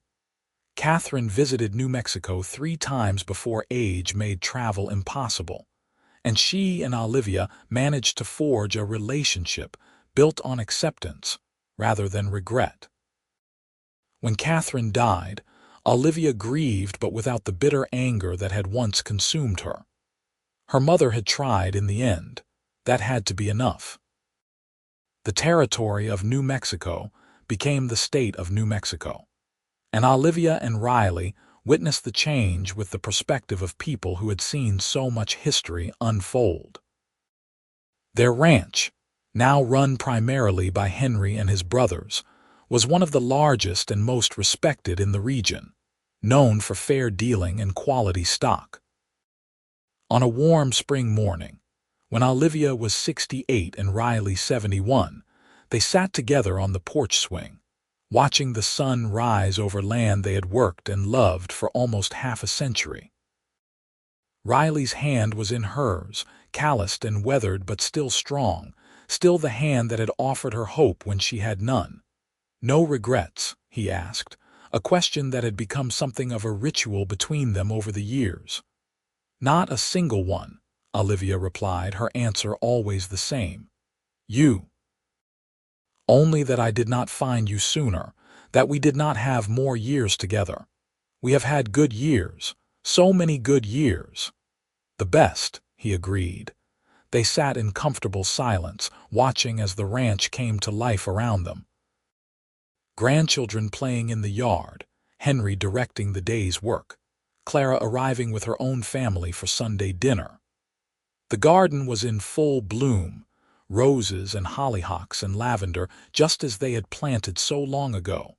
Catherine visited New Mexico 3 times before age made travel impossible, and she and Olivia managed to forge a relationship built on acceptance rather than regret. When Catherine died, Olivia grieved but without the bitter anger that had once consumed her. Her mother had tried in the end. That had to be enough. The territory of New Mexico became the state of New Mexico, and Olivia and Riley witnessed the change with the perspective of people who had seen so much history unfold. Their ranch, now run primarily by Henry and his brothers, was one of the largest and most respected in the region, known for fair dealing and quality stock. On a warm spring morning, when Olivia was 68 and Riley 71, they sat together on the porch swing, watching the sun rise over land they had worked and loved for almost half a century. Riley's hand was in hers, calloused and weathered but still strong, still the hand that had offered her hope when she had none. "No regrets?" he asked, a question that had become something of a ritual between them over the years. "Not a single one," Olivia replied, her answer always the same. "You. Only that I did not find you sooner, that we did not have more years together. We have had good years, so many good years." "The best," he agreed. They sat in comfortable silence, watching as the ranch came to life around them. Grandchildren playing in the yard, Henry directing the day's work, Clara arriving with her own family for Sunday dinner. The garden was in full bloom, roses and hollyhocks and lavender, just as they had planted so long ago,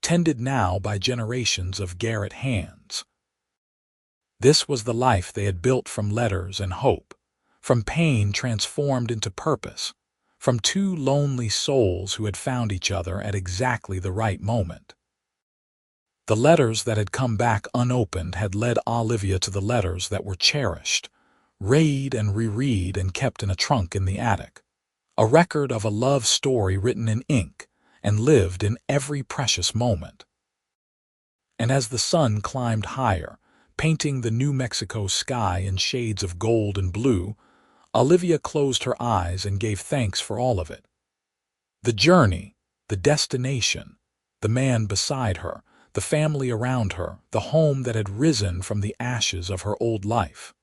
tended now by generations of Garrett hands. This was the life they had built from letters and hope, from pain transformed into purpose, from two lonely souls who had found each other at exactly the right moment. The letters that had come back unopened had led Olivia to the letters that were cherished, read and reread and kept in a trunk in the attic, a record of a love story written in ink and lived in every precious moment. And as the sun climbed higher, painting the New Mexico sky in shades of gold and blue, Olivia closed her eyes and gave thanks for all of it. The journey, the destination, the man beside her, the family around her, the home that had risen from the ashes of her old life.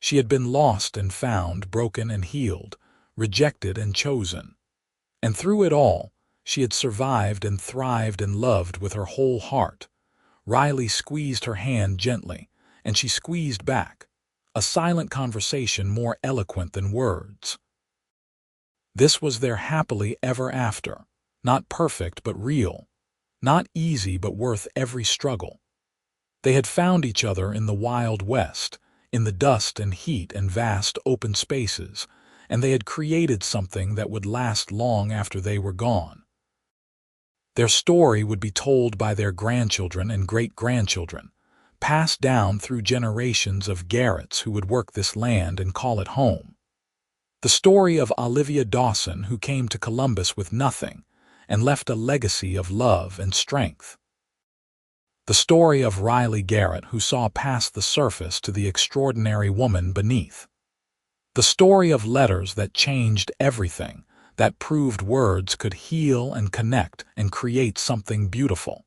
She had been lost and found, broken and healed, rejected and chosen. And through it all, she had survived and thrived and loved with her whole heart. Riley squeezed her hand gently, and she squeezed back, a silent conversation more eloquent than words. This was their happily ever after, not perfect but real, not easy but worth every struggle. They had found each other in the Wild West, in the dust and heat and vast open spaces, and they had created something that would last long after they were gone. Their story would be told by their grandchildren and great-grandchildren, passed down through generations of Garretts who would work this land and call it home. The story of Olivia Dawson, who came to Columbus with nothing and left a legacy of love and strength. The story of Riley Garrett, who saw past the surface to the extraordinary woman beneath. The story of letters that changed everything, that proved words could heal and connect and create something beautiful.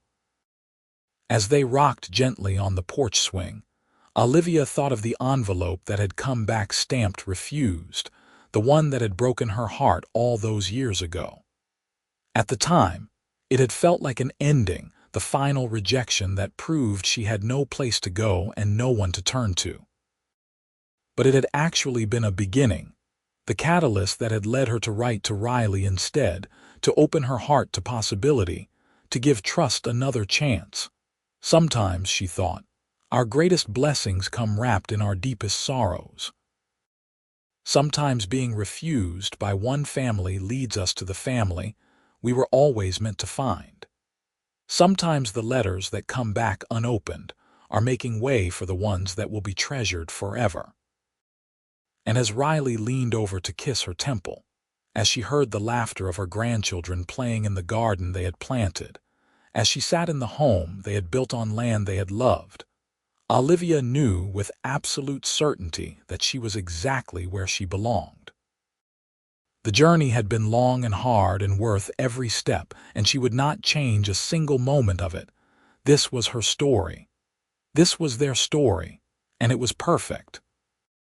As they rocked gently on the porch swing, Olivia thought of the envelope that had come back stamped refused, the one that had broken her heart all those years ago. At the time, it had felt like an ending, the final rejection that proved she had no place to go and no one to turn to. But it had actually been a beginning, the catalyst that had led her to write to Riley instead, to open her heart to possibility, to give trust another chance. Sometimes, she thought, our greatest blessings come wrapped in our deepest sorrows. Sometimes being refused by one family leads us to the family we were always meant to find. Sometimes the letters that come back unopened are making way for the ones that will be treasured forever. And as Riley leaned over to kiss her temple, as she heard the laughter of her grandchildren playing in the garden they had planted, as she sat in the home they had built on land they had loved, Olivia knew with absolute certainty that she was exactly where she belonged. The journey had been long and hard and worth every step, and she would not change a single moment of it. This was her story. This was their story, and it was perfect.